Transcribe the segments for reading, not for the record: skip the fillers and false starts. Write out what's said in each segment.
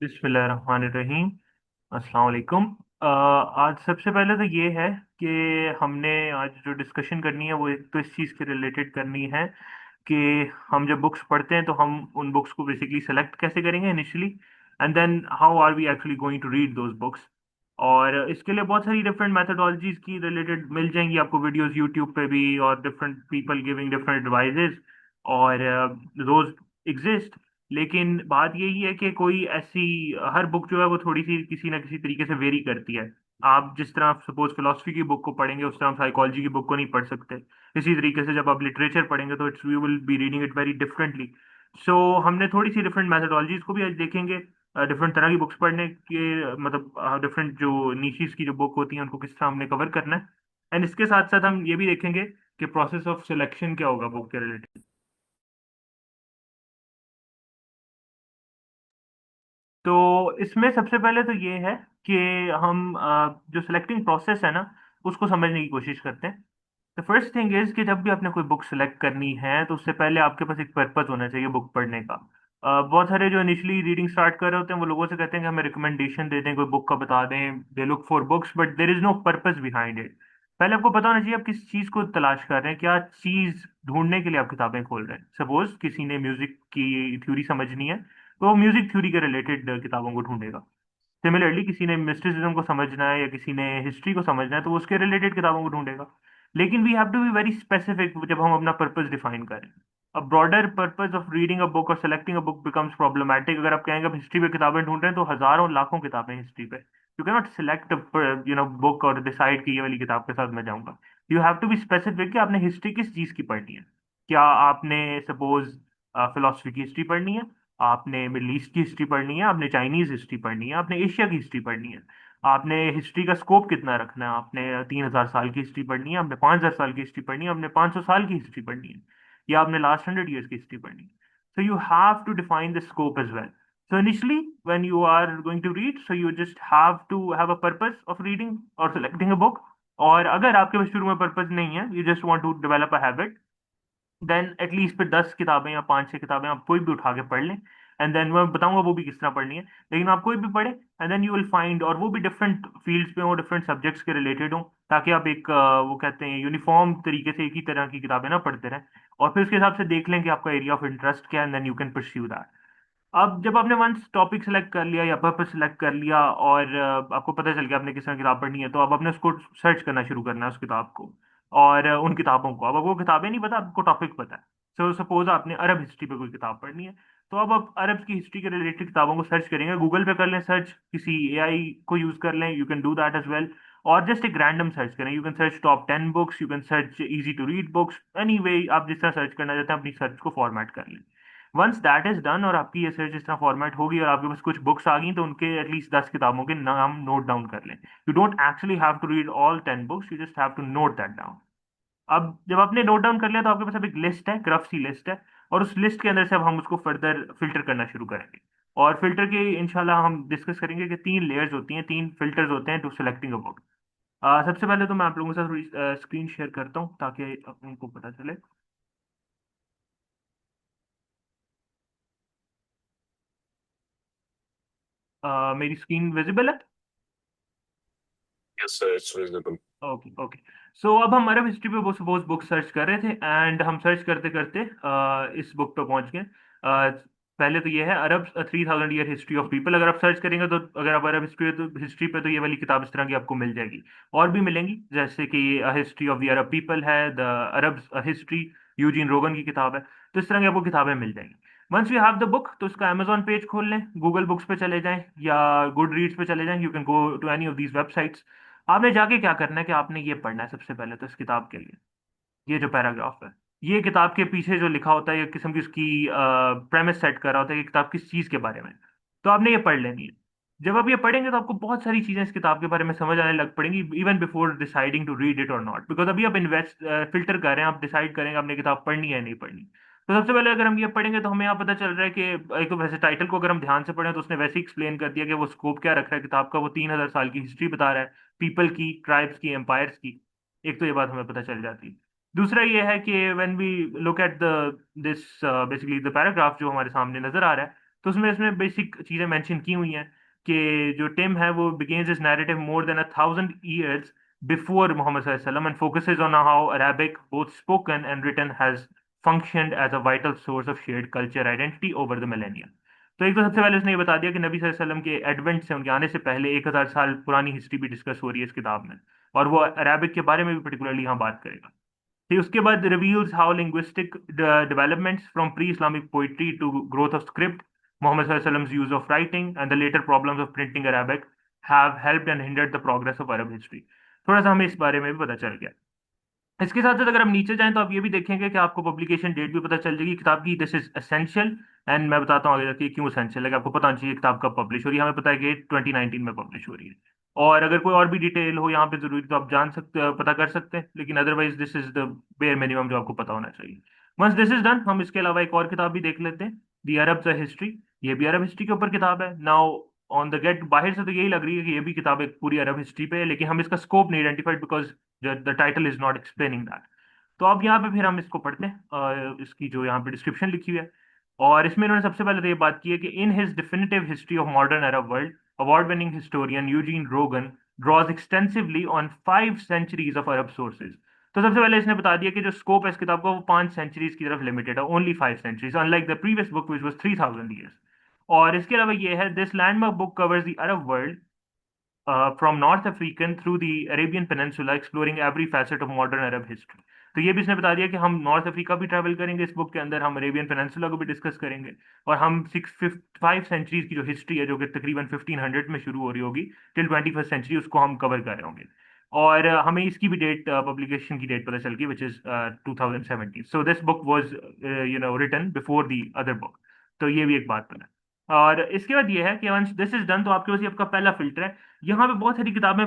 बिस्मिल्लाहिर्रहमानिर्रहीम। अस्सलाम वालेकुम। आज सबसे पहले तो ये है कि हमने आज जो डिस्कशन करनी है वो एक तो इस चीज़ के रिलेटेड करनी है कि हम जब बुक्स पढ़ते हैं तो हम उन बुक्स को बेसिकली सेलेक्ट कैसे करेंगे initially, and then how are we actually going to read those books. और इसके लिए बहुत सारी डिफरेंट मैथडोलॉजीज की रिलेटेड मिल जाएंगी आपको वीडियोस यूट्यूब पे भी, और different people giving different advices, और रोज एग्जिस्ट। लेकिन बात यही है कि कोई ऐसी हर बुक जो है वो थोड़ी सी किसी ना किसी तरीके से वेरी करती है। आप जिस तरह आप सपोज फिलोसफी की बुक को पढ़ेंगे उस तरह आप साइकोलॉजी की बुक को नहीं पढ़ सकते। इसी तरीके से जब आप लिटरेचर पढ़ेंगे तो it's you will be reading it very differently. So हमने थोड़ी सी डिफरेंट मैथडोलॉजीज को भी आज देखेंगे, डिफरेंट तरह की बुक्स पढ़ने के, मतलब डिफरेंट जो नीशीज की जो बुक होती हैं उनको किस तरह हमने कवर करना है। एंड इसके साथ साथ हम ये भी देखेंगे कि प्रोसेस ऑफ सिलेक्शन क्या होगा बुक के रिलेटेड। तो इसमें सबसे पहले तो ये है कि हम जो सिलेक्टिंग प्रोसेस है ना उसको समझने की कोशिश करते हैं। द फर्स्ट थिंग इज कि जब भी आपने कोई बुक सेलेक्ट करनी है तो उससे पहले आपके पास एक पर्पस होना चाहिए बुक पढ़ने का। बहुत सारे जो इनिशियली रीडिंग स्टार्ट कर रहे होते हैं वो लोगों से कहते हैं कि हमें रिकमेंडेशन दे दें, कोई बुक का बता दें, they look for books but there is no purpose behind it. पहले आपको पता होना चाहिए आप किस चीज़ को तलाश कर रहे हैं, क्या चीज़ ढूंढने के लिए आप किताबें खोल रहे हैं। सपोज किसी ने म्यूजिक की थ्योरी समझनी है तो वो म्यूजिक थ्योरी के रिलेटेड किताबों को ढूंढेगा। सिमिलरली किसी ने मिस्टिसिज्म को समझना है या किसी ने हिस्ट्री को समझना है तो वो उसके रिलेटेड किताबों को ढूंढेगा। लेकिन we have to be very specific जब हम अपना पर्पस डिफाइन करें। A broader purpose of reading a book और selecting a book becomes problematic. अगर आप कहेंगे आप हिस्ट्री पे किताबें ढूंढ रहे हैं तो हजारों लाखों किताबें हिस्ट्री पे, you can not select book और डिसाइड कि ये वाली किताब के साथ मैं जाऊंगा। You have to be specific कि आपने हिस्ट्री किस चीज की पढ़नी है। क्या आपने सपोज फिलोसफी की हिस्ट्री पढ़नी है, आपने मिडल ईस्ट की हिस्ट्री पढ़नी है, आपने चाइनीज हिस्ट्री पढ़नी है, आपने एशिया की हिस्ट्री पढ़नी है। आपने हिस्ट्री का स्कोप कितना रखना है, आपने 3,000 साल की हिस्ट्री पढ़नी है, आपने 5,000 साल की हिस्ट्री पढ़नी है, आपने 500 साल की हिस्ट्री पढ़नी है, या आपने लास्ट 100 ईयर्स की हिस्ट्री पढ़नी है। So you have to define the scope as well. So initially, when you are going to read, so you just have to have a purpose of reading or selecting a book. और अगर आपके पास शुरू में purpose नहीं है, you just want to develop a habit, then at least फिर 10 किताबें या 5-6 किताबें आप कोई भी उठा के पढ़ लें। एंड देन मैं बताऊंगा वो भी किस तरह पढ़नी है, लेकिन आप कोई भी पढ़े and then you will find, और वो भी डिफरेंट फील्ड्स पे हो, डिफरेंट सब्जेक्ट्स के रिलेटेड हो, ताकि आप एक वो कहते हैं यूनिफॉर्म तरीके से एक ही तरह की किताबें ना पढ़ते रहें। और फिर उसके हिसाब से देख लें कि आपका एरिया ऑफ इंटरेस्ट क्या है, and then you can pursue that. अब जब आपने वंस टॉपिक सेलेक्ट कर लिया या पर्पस सेलेक्ट कर लिया और आपको पता चल गया आपने किस तरह किताब पढ़नी है, तो अब आपने उसको सर्च करना शुरू करना है उस किताब को और उन किताबों को। अब आपको किताबें नहीं पता, आपको टॉपिक पता है। सो सपोज आपने अरब हिस्ट्री पे कोई किताब पढ़नी है, तो अब आप अरब की हिस्ट्री के रिलेटेड किताबों को सर्च करेंगे, गूगल पे कर लें सर्च, किसी एआई को यूज कर लें, you can do that as well. और जस्ट एक रैंडम सर्च करें, you can search top 10 books, you can search easy to read books, any way आप जिस तरह सर्च करना चाहते हैं अपनी सर्च को फॉर्मेट कर लें। वंस दैट इज डन और आपकी ये सर्च इस तरह फॉर्मेट होगी और आपके पास कुछ बुक्स आ गई, तो उनके एटलीस्ट 10 किताबों के नाम नोट डाउन कर लें। You don't actually have to read all 10 books, you just have to note that down. अब जब आपने नोट डाउन कर लिया तो आपके पास अब एक लिस्ट है, रफ सी लिस्ट है, और उस लिस्ट के अंदर से अब हम उसको फर्दर फिल्टर करना शुरू करेंगे। और फिल्टर के इंशाल्लाह हम डिस्कस करेंगे कि 3 लेयर्स होती हैं, 3 फिल्टर्स होते हैं टू सेलेक्टिंग अ बुक। सबसे पहले तो मैं आप लोगों के साथ थोड़ी स्क्रीन शेयर करता हूँ ताकि उनको पता चले। मेरी स्क्रीन विजिबल है? Yes, sir, it's reasonable. Okay okay. So अब हम अरब हिस्ट्री पे वो सपोज बुक सर्च कर रहे थे, एंड हम सर्च करते करते इस बुक पे पहुंच गए। पहले तो ये है अरब 3,000 ईयर हिस्ट्री ऑफ पीपल। अगर आप सर्च करेंगे तो अगर आप अरब हिस्ट्री पे तो ये वाली किताब इस तरह की आपको मिल जाएगी। और भी मिलेंगी, जैसे कि history of the Arab people है, द अरब हिस्ट्री, यूजीन रोगन की किताब है। तो इस तरह की आपको किताबें मिल जाएंगी। Once you have the book तो उसका अमेजोन पेज खोल लें, गूगल बुक्स पे चले जाएं या गुड रीड्स पे चले जाएं, you can go to any of these websites. आपने जाके क्या करना है कि आपने ये पढ़ना है सबसे पहले तो इस किताब के लिए। ये जो पैराग्राफ है, ये किताब के पीछे जो लिखा होता है, ये किस्म की उसकी प्रेमिस सेट कर रहा होता है कि किताब किस चीज़ के बारे में। तो आपने ये पढ़ लेनी है। जब आप ये पढ़ेंगे तो आपको बहुत सारी चीज़ें इस किताब के बारे में समझ आने लग पड़ेंगी, even before deciding to read it और नॉट, बिकॉज अभी आप इन्वेस्ट फिल्टर कर रहे हैं, आप डिसाइड करेंगे आपने किताब पढ़नी है या नहीं पढ़नी। तो सबसे पहले अगर हम ये पढ़ेंगे तो हमें यहाँ पता चल रहा है कि एक तो वैसे टाइटल को अगर हम ध्यान से पढ़ें तो उसने वैसे ही एक्सप्लेन कर दिया कि वो स्कोप क्या रख रहा है किताब का। वो 3,000 साल की हिस्ट्री बता रहा है, पीपल की, ट्राइब्स की, एम्पायर्स की। एक तो ये बात हमें पता चल जाती है। दूसरा ये है कि when we look at the this basically the paragraph जो हमारे सामने नजर आ रहा है, तो उसमें इसमें बेसिक चीजें मेंशन की हुई हैं कि जो टिम है वो begins his narrative more than 1,000 years before Muhammad sallallahu alaihi wasallam and focuses on how Arabic, both spoken and written, has functioned as a vital source of shared culture identity over the millennia. तो एक तो सबसे पहले उसने ये बता दिया कि नबी सल्लल्लाहु अलैहि वसल्लम के एडवेंट से, उनके आने से पहले 1,000 साल पुरानी हिस्ट्री भी डिस्कस हो रही है इस किताब में, और वो अरेबिक के बारे में भी पर्टिकुलरली यहाँ बात करेगा। फिर उसके बाद reveals how linguistic developments from pre Islamic poetry to growth of script, Muhammad सल्लल्लाहु अलैहि वसल्लम use of writing and the later problems of printing Arabic have helped and hindered the progress of Arab history. थोड़ा सा हमें इस बारे में भी पता चल गया। इसके साथ साथ अगर हम नीचे जाएं तो आप ये भी देखेंगे कि आपको पब्लिकेशन डेट भी पता चल जाएगी किताब की। दिस इज एसेंशियल, एंड मैं बताता हूँ आगे जाके क्यों एसेंशियल है, कि आपको पता होना चाहिए किताब कब पब्लिश हो रही है। हमें पता है कि 2019 में पब्लिश हो रही है, और अगर कोई और भी डिटेल हो यहाँ पे जरूरी तो आप जान सकते, पता कर सकते हैं, लेकिन otherwise this is the bare minimum जो आपको पता होना चाहिए। वंस दिस इज डन, हम इसके अलावा एक और किताब भी देख लेते हैं, दी अरब द हिस्ट्री। ये भी अरब हिस्ट्री के ऊपर किताब है। नाउ ऑन द गेट बाहर से तो यही लग रही है कि ये भी किताब एक पूरी अरब हिस्ट्री पे है, लेकिन हम इसका स्कोप नहीं identified because the title is not explaining that. तो अब यहाँ पे फिर हम इसको पढ़ते हैं, इसकी जो यहाँ पे डिस्क्रिप्शन लिखी हुई है। और इसमें इन्होंने सबसे पहले तो ये बात की है कि in his definitive history of modern Arab world, award winning historian Eugene रोगन draws extensively on 5 centuries of Arab sources। तो सबसे पहले इसने बता दिया कि जो स्कोप है इस किताब का वो 5 सेंचुरीज की तरफ लिमिटेड है, only 5 centuries, unlike the previous book which was 3,000 years। और इसके अलावा ये है, this landmark book covers the Arab world from North African through the Arabian peninsula, exploring every facet of modern Arab history. तो ये भी इसने बता दिया कि हम नॉर्थ अफ्रीका भी ट्रैवल करेंगे इस बुक के अंदर, हम अरेबियन पेनिनसुला को भी डिस्कस करेंगे, और हम 5 सेंचुरीज की जो हिस्ट्री है जो कि तकरीबन 1500 में शुरू हो रही होगी टिल 21st सेंचुरी, उसको हम कवर कर रहे होंगे। और हमें इसकी भी डेट, पब्लिकेशन की डेट पता चल गई, which is 2017। So this book was written before the other book. तो ये भी एक बात पता है। और इसके बाद ये है कि वंस दिस इज डन, तो आपके पास ये आपका पहला फिल्टर है। यहाँ पे बहुत सारी किताबें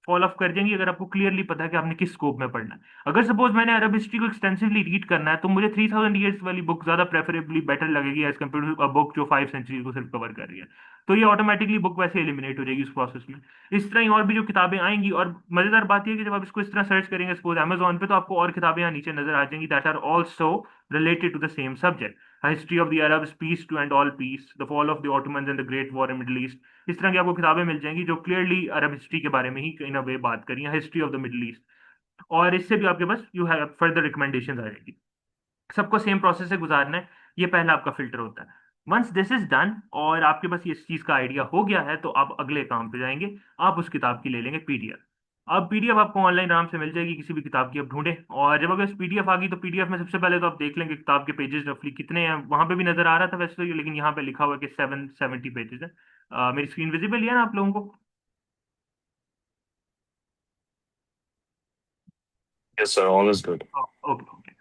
फॉल ऑफ कर जाएंगी अगर आपको क्लियरली पता है कि आपने किस स्कोप में पढ़ना है। अगर सपोज मैंने अरब हिस्ट्री को एक्सटेंसिवली रीड करना है तो मुझे 3,000 years वाली बुक ज्यादा प्रेफरेबली बेटर लगेगी as compare to a book जो 5 सेंचुरी को सिर्फ कवर कर रही है। तो ये ऑटोमेटिकली बुक वैसे एलिमिनेट हो जाएगी उस प्रोसेस में। इस तरह ही और भी जो किताबें आएंगी, और मजेदार बात यह है कि जब आप इसको इस तरह सर्च करेंगे सपोज अमेजोन पे, तो आपको और किताबें यहाँ नीचे नजर आ जाएंगी that are also related to the same subject. History of the Arabs, peace to end all peace, the fall of the Ottomans and the great war in Middle East. इस तरह की आपको किताबें मिल जाएंगी जो क्लियरली अरब हिस्ट्री के बारे में ही इन अ वे बात करी है, history of the middle east. और इससे भी आपके पास यू हैव फर्दर रिकमेंडेशन आ जाएगी। सबको सेम प्रोसेस से गुजारना है, ये पहला आपका फिल्टर होता है। वंस दिस इज डन और आपके पास ये इस चीज का आइडिया हो गया है, तो आप अगले काम पे जाएंगे, आप उस किताब की ले लेंगे पीडीएफ। अब पीडीएफ आपको ऑनलाइन आराम से मिल जाएगी किसी भी किताब की, आप ढूंढे, और जब अगर पीडीएफ आ गई तो पीडीएफ में सबसे पहले तो आप देख लेंगे किताब के पेजेस रफली कितने हैं। वहां पे भी नजर आ रहा था वैसे तो, लेकिन यहाँ पे लिखा हुआ है कि 770 पेजेस है। मेरी स्क्रीन विजिबल है ना आप लोगों को? Yes, sir. All is good. Okay okay.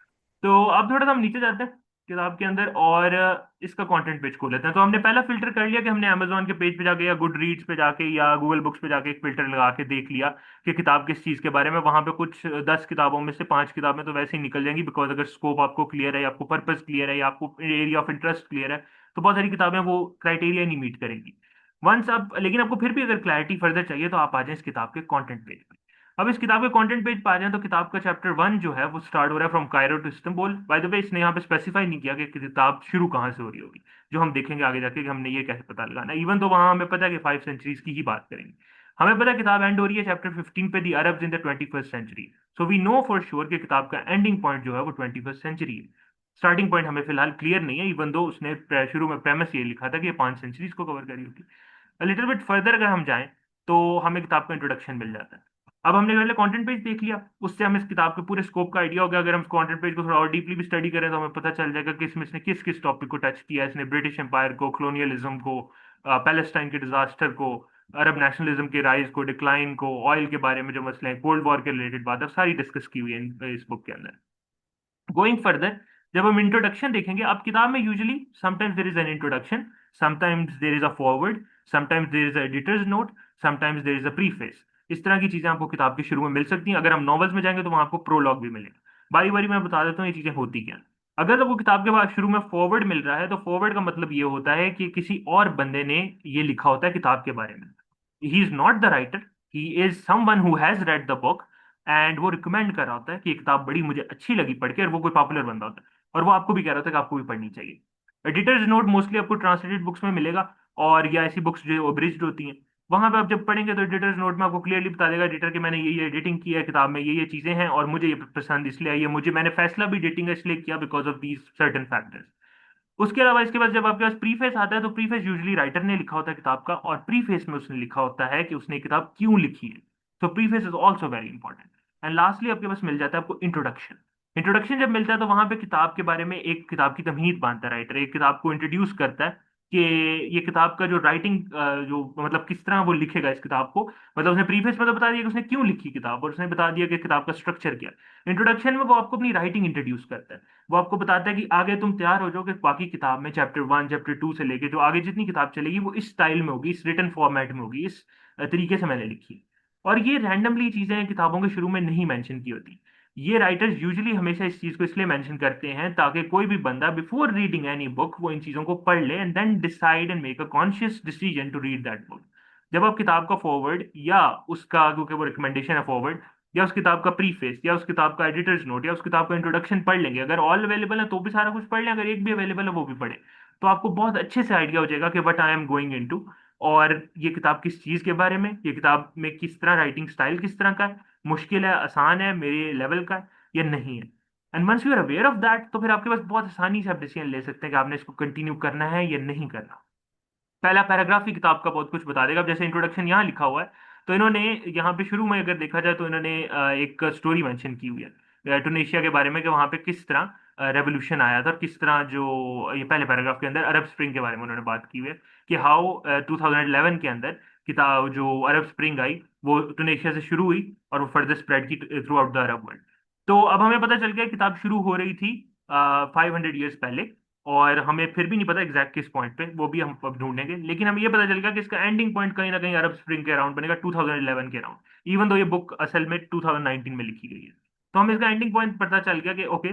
तो अब थोड़ा सा हम नीचे जाते हैं किताब के अंदर, और इसका कंटेंट पेज खोल लेते हैं। तो हमने पहला फिल्टर कर लिया कि हमने अमेजोन के पेज पे जाके या गुड रीड्स पे जाके या गूगल बुक्स पे जाके एक फिल्टर लगा के देख लिया कि किताब किस चीज़ के बारे में। वहां पे कुछ 10 किताबों में से 5 किताबें तो वैसे ही निकल जाएंगी, बिकॉज अगर स्कोप आपको क्लियर है, या आपको पर्पस क्लियर है, या आपको एरिया ऑफ इंटरेस्ट क्लियर है, तो बहुत सारी किताबें वो क्राइटेरिया नहीं मीट करेंगी। वंस आप, लेकिन आपको फिर भी अगर क्लैरिटी फर्दर चाहिए तो आप आ जाएं इस किताब के कंटेंट पेज पे। अब इस किताब के कंटेंट पेज पर आ जाए तो किताब का चैप्टर 1 जो है वो स्टार्ट हो रहा है from Cairo to Istanbul. By the way इसने यहाँ पे स्पेसिफाई नहीं किया कि किताब शुरू कहाँ से हो रही होगी, जो हम देखेंगे आगे जाके कि हमने ये कैसे पता लगाना। इवन तो वहां हमें पता है कि 5 सेंचुरीज की ही बात करेंगे। हमें पता है किताब एंड हो रही है चैप्टर 15 पे, the Arabs in the 21st century. So we know for sure कि किताब का एंडिंग पॉइंट जो है वो 21st सेंचुरी है। स्टार्टिंग पॉइंट हमें फिलहाल क्लियर नहीं है, इवन दो उसने शुरू में प्रेमिस ये लिखा था कि ये 5 सेंचुरीज को कवर करी होगी। लिटिल बिट फर्दर अगर हम जाएं तो हमें किताब का इंट्रोडक्शन मिल जाता है। अब हमने पहले कंटेंट पेज देख लिया, उससे हमें इस किताब के पूरे स्कोप का आइडिया हो गया। अगर हम कंटेंट पेज को थोड़ा और डीपली भी स्टडी करें तो हमें पता चल जाएगा कि इसमें इसने किस किस टॉपिक को टच किया है। इसने ब्रिटिश एम्पायर को, कॉलोनियलिज्म को, पैलेस्टाइन के डिजास्टर को, अरब नेशनलिज्म के राइज को, डिक्लाइन को, ऑयल के बारे में जो मसले हैं, कोल्ड वॉर के रिलेटेड बात है, सारी डिस्कस की हुई है इस बुक के अंदर। गोइंग फर्दर, जब हम इंट्रोडक्शन देखेंगे, अब किताब में usually sometimes there is an introduction, sometimes there is a foreword, sometimes there is a editor's note, sometimes there is a preface. इस तरह की चीजें आपको किताब के शुरू में मिल सकती हैं। अगर हम नॉवेल्स में जाएंगे तो वहां आपको प्रोलॉग भी मिलेगा। बारी बारी मैं बता देता हूँ ये चीजें होती क्या हैं। अगर आपको किताब के बाद शुरू में फॉरवर्ड मिल रहा है तो फॉरवर्ड का मतलब ये होता है कि किसी और बंदे ने ये लिखा होता है किताब के बारे में। He is not the writer, he is someone who has read the book, and वो रिकमेंड कर रहा होता है कि ये किताब बड़ी मुझे अच्छी लगी पढ़ के, और वो कोई पॉपुलर बंदा होता है, और वो आपको भी कह रहा होता है कि आपको भी पढ़नी चाहिए। एडिटर्स नोट मोस्टली आपको ट्रांसलेटेड बुक्स में मिलेगा, और या ऐसी बुक्स जो अब्रिज्ड होती हैं, वहां पे आप जब पढ़ेंगे तो एडिटर्स नोट में आपको क्लियरली बता देगा एडिटर कि मैंने ये एडिटिंग की है किताब में, ये चीजें हैं, और मुझे ये पसंद इसलिए आई है, मुझे मैंने फैसला भी एडिटिंग का इसलिए किया because of these certain factors. उसके अलावा इसके बाद जब आपके पास प्रीफेस आता है, तो प्रीफेस यूजुअली राइटर ने लिखा होता है किताब का, और प्रीफेस में उसने लिखा होता है कि उसने किताब क्यों लिखी है। तो preface is also very important. And lastly आपके पास मिल जाता है आपको इंट्रोडक्शन। इंट्रोडक्शन जब मिलता है तो वहां पे किताब के बारे में एक किताब की तमहीद बांधता है राइटर, एक किताब को इंट्रोड्यूस करता है कि ये किताब का जो राइटिंग, जो मतलब किस तरह वो लिखेगा इस किताब को। मतलब उसने प्रीफेस में तो बता दिया कि उसने क्यों लिखी किताब, और उसने बता दिया कि किताब का स्ट्रक्चर क्या है। इंट्रोडक्शन में वो आपको अपनी राइटिंग इंट्रोड्यूस करता है। वो आपको बताता है कि आगे तुम तैयार हो जाओ कि बाकी किताब में चैप्टर 1 चैप्टर 2 से लेके जो आगे जितनी किताब चलेगी वो इस स्टाइल में होगी, इस रिटन फॉर्मेट में होगी, इस तरीके से मैंने लिखी है। और ये रैंडमली चीजें किताबों के शुरू में नहीं मेंशन की होती। ये राइटर्स यूजुअली हमेशा इस चीज को इसलिए मेंशन करते हैं ताकि कोई भी बंदा बिफोर रीडिंग एनी बुक वो इन चीजों को पढ़ ले and then decide and make a conscious decision to read that book. जब आप किताब का फॉरवर्ड या उसका, क्योंकि वो रिकमेंडेशन है फॉरवर्ड, या उस किताब का प्रीफेस या उस किताब का एडिटर्स नोट या उस किताब का इंट्रोडक्शन पढ़ लेंगे, अगर ऑल अवेलेबल है तो भी सारा कुछ पढ़ लें, अगर एक भी अवेलेबल है वो भी पढ़े, तो आपको बहुत अच्छे से आइडिया हो जाएगा कि what I am going into, और ये किताब किस चीज के बारे में, ये किताब में किस तरह राइटिंग स्टाइल किस तरह का है, मुश्किल है आसान है मेरे लेवल का है या नहीं है। And once you are aware of that, तो फिर आपके पास बहुत आसानी से आप डिसीजन ले सकते हैं कि आपने इसको कंटिन्यू करना है या नहीं करना। पहला पैराग्राफ ही किताब का बहुत कुछ बता देगा। अब जैसे इंट्रोडक्शन यहाँ लिखा हुआ है, तो इन्होंने यहाँ पे शुरू में अगर देखा जाए तो इन्होंने एक स्टोरी मेंशन की हुई है टुनेशिया के बारे में, कि वहाँ पे किस तरह रेवोल्यूशन आया था, और किस तरह जो ये पहले पैराग्राफ के अंदर अरब स्प्रिंग के बारे में उन्होंने बात की हुई है कि हाउ 2011 के अंदर किताब जो अरब स्प्रिंग आई वो टुनेशिया से शुरू हुई और वो फर्दर स्प्रेड की through out the Arab world. तो अब हमें पता चल गया किताब शुरू हो रही थी 500 ईयर्स पहले, और हमें फिर भी नहीं पता एग्जैक्ट किस पॉइंट पे, वो भी हम अब ढूंढेंगे, लेकिन हमें ये पता चल गया कि इसका एंडिंग पॉइंट कहीं ना कहीं अरब स्प्रिंग के अराउंड बनेगा, 2011 के अराउंड, इवन दो ये बुक असल में 2019 में लिखी गई है। तो हमें इसका एंडिंग पॉइंट पता चल गया कि ओके,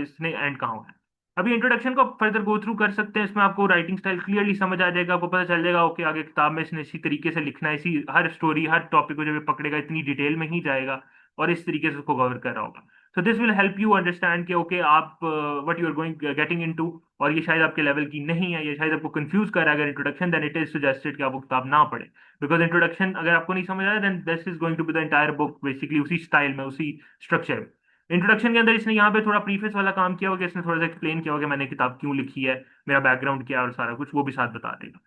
इसने एंड कहाँ हुआ है। अभी इंट्रोडक्शन को फर्दर गो थ्रू कर सकते हैं, इसमें आपको राइटिंग स्टाइल क्लियरली समझ आ जाएगा, आपको पता चल जाएगा ओके आगे किताब में इसने इसी तरीके से लिखना है, इसी हर स्टोरी हर टॉपिक को जब ये पकड़ेगा इतनी डिटेल में ही जाएगा और इस तरीके से उसको कवर कर रहा होगा। So this will help you understand कि ओके आप what you are going getting into, और ये शायद आपके लेवल की नहीं है, ये शायद आपको कंफ्यूज कर रहा है अगर introduction, then it is suggested कि आप वो किताब ना पढ़े। बिकॉज इंट्रोडक्शन अगर आपको नहीं समझ आया then this is going to be the entire book basically उसी स्टाइल में उसी स्ट्रक्चर में। इंट्रोडक्शन के अंदर इसने यहाँ पे थोड़ा प्रीफेस वाला काम किया होगा, इसने थोड़ा सा एक्सप्लेन किया होगा कि मैंने किताब क्यों लिखी है, मेरा बैकग्राउंड क्या है, और सारा कुछ वो भी साथ बता देगा।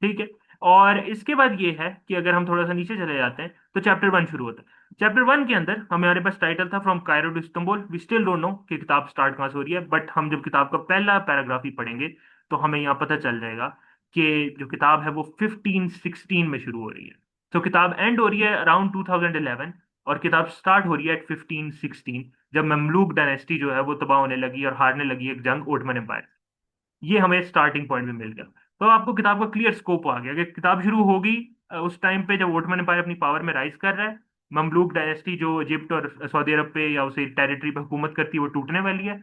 ठीक है। और इसके बाद ये है कि अगर हम थोड़ा सा नीचे चले जाते हैं तो चैप्टर 1 शुरू होता है। चैप्टर 1 के अंदर हमारे पास टाइटल था from Cairo to Istanbul, we still don't know कि किताब स्टार्ट कहाँ से हो रही है, बट हम जब किताब का पहला पैराग्राफ ही पढ़ेंगे तो हमें यहाँ पता चल जाएगा कि जो किताब है वो 1516 में शुरू हो रही है। तो किताब एंड हो रही है अराउंड 2011, और किताब स्टार्ट हो रही है एट 1516, जब ममलूक डायनेस्टी जो है वो तबाह होने लगी और हारने लगी एक जंग ओटमन एम्पायर। ये हमें स्टार्टिंग पॉइंट में मिल गया। तो आपको किताब का क्लियर स्कोप आ गया कि किताब शुरू होगी उस टाइम पे जब ओटमन एम्पायर अपनी पावर में राइज कर रहा है, ममलूक डायनेस्टी जो इजिप्ट और सऊदी अरब पे या उसे टेरिटरी पे हुकूमत करती है वो टूटने वाली है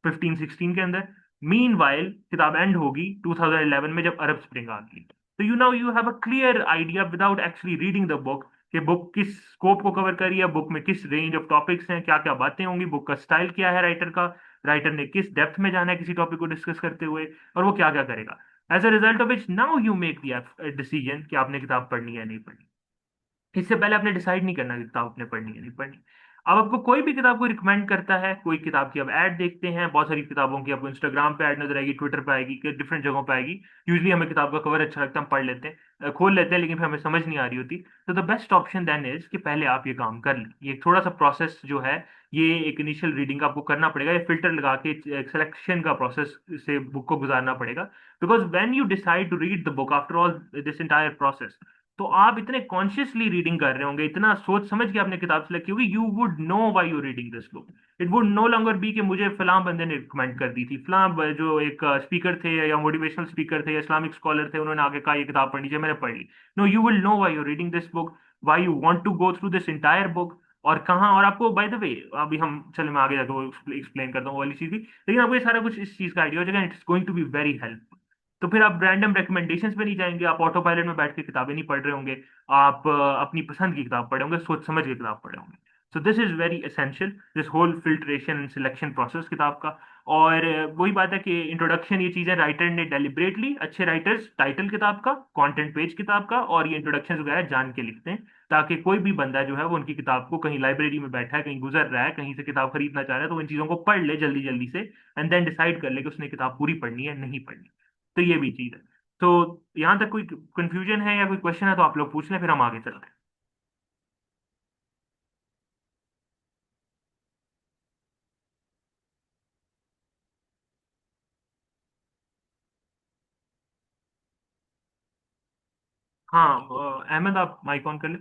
1516 के अंदर। मीन वाइल किताब एंड होगी 2011 में जब अरब स्प्रिंग आ गई। तो you have a clear idea without actually reading the book कि बुक किस स्कोप को कवर कर रही है, बुक में किस रेंज ऑफ टॉपिक्स हैं, क्या क्या बातें होंगी, बुक का स्टाइल क्या है राइटर का, राइटर ने किस डेप्थ में जाना है किसी टॉपिक को डिस्कस करते हुए, और वो क्या क्या करेगा। As a result of which now you make the decision कि आपने किताब पढ़नी है या नहीं पढ़नी। इससे पहले आपने डिसाइड नहीं करना कि किताब आपने पढ़नी है नहीं पढ़नी। अब आपको कोई भी किताब को रिकमेंड करता है, कोई किताब की आप ऐड देखते हैं, बहुत सारी किताबों की आपको इंस्टाग्राम पे ऐड नजर आएगी, ट्विटर पे आएगी, डिफरेंट जगहों पे आएगी। यूजली हमें किताब का कवर अच्छा लगता है, हम पढ़ लेते हैं, खोल लेते हैं, लेकिन फिर हमें समझ नहीं आ रही होती। तो the best option then is कि पहले आप ये काम कर लें। ये थोड़ा सा प्रोसेस जो है, ये एक इनिशियल रीडिंग आपको करना पड़ेगा, ये फिल्टर लगा के एक सिलेक्शन का प्रोसेस से बुक को गुजारना पड़ेगा। Because when you decide to read the book after all this entire process, तो आप इतने कॉन्शियसली रीडिंग कर रहे होंगे, इतना सोच समझ के आपने किताब सेलेक्ट की होगी, you would know why you reading this book. It would know longer be कि मुझे फलां बंदे ने रिकमेंड कर दी थी, फलां जो एक स्पीकर थे या मोटिवेशनल स्पीकर थे या इस्लामिक स्कॉलर थे, उन्होंने आगे कहा ये किताब पढ़नी चाहिए, मैंने पढ़ ली। No, you will know why you reading this book, why you want to go through this entire book, और कहाँ। और आपको बाय द वे, अभी हम चले मैं आगे जाकर वो एक्सप्लेन करता हूँ वो वाली चीज भी, लेकिन आपको ये सारा कुछ इस चीज का आइडिया हो जाएगा, it's going to be very helpful. तो फिर आप रैंडम रिकमेंडेशंस पे नहीं जाएंगे, आप ऑटो पायलट में बैठ के किताबें नहीं पढ़ रहे होंगे, आप अपनी पसंद की किताब पढ़े होंगे, सोच समझ के किताब पढ़े होंगे। So this is very essential, this whole filtration and selection process किताब का। और वही बात है कि इंट्रोडक्शन, ये चीजें राइटर ने डेलिबरेटली, अच्छे राइटर्स टाइटल किताब का, कंटेंट पेज किताब का और ये इंट्रोडक्शन वगैरह जान के लिखते हैं, ताकि कोई भी बंदा जो है वो उनकी किताब को, कहीं लाइब्रेरी में बैठा है, कहीं गुजर रहा है, कहीं से किताब खरीदना चाह रहा है, तो वो इन चीजों को पढ़ ले जल्दी जल्दी से, एंड देन डिसाइड कर ले कि उसने किताब पूरी पढ़नी है नहीं पढ़नी। तो ये भी चीज है। तो यहाँ तक कोई कंफ्यूजन है या कोई क्वेश्चन है तो आप लोग पूछ लें, फिर हम आगे चलते हैं। हाँ, अहमद आप माइक ऑन कर ले।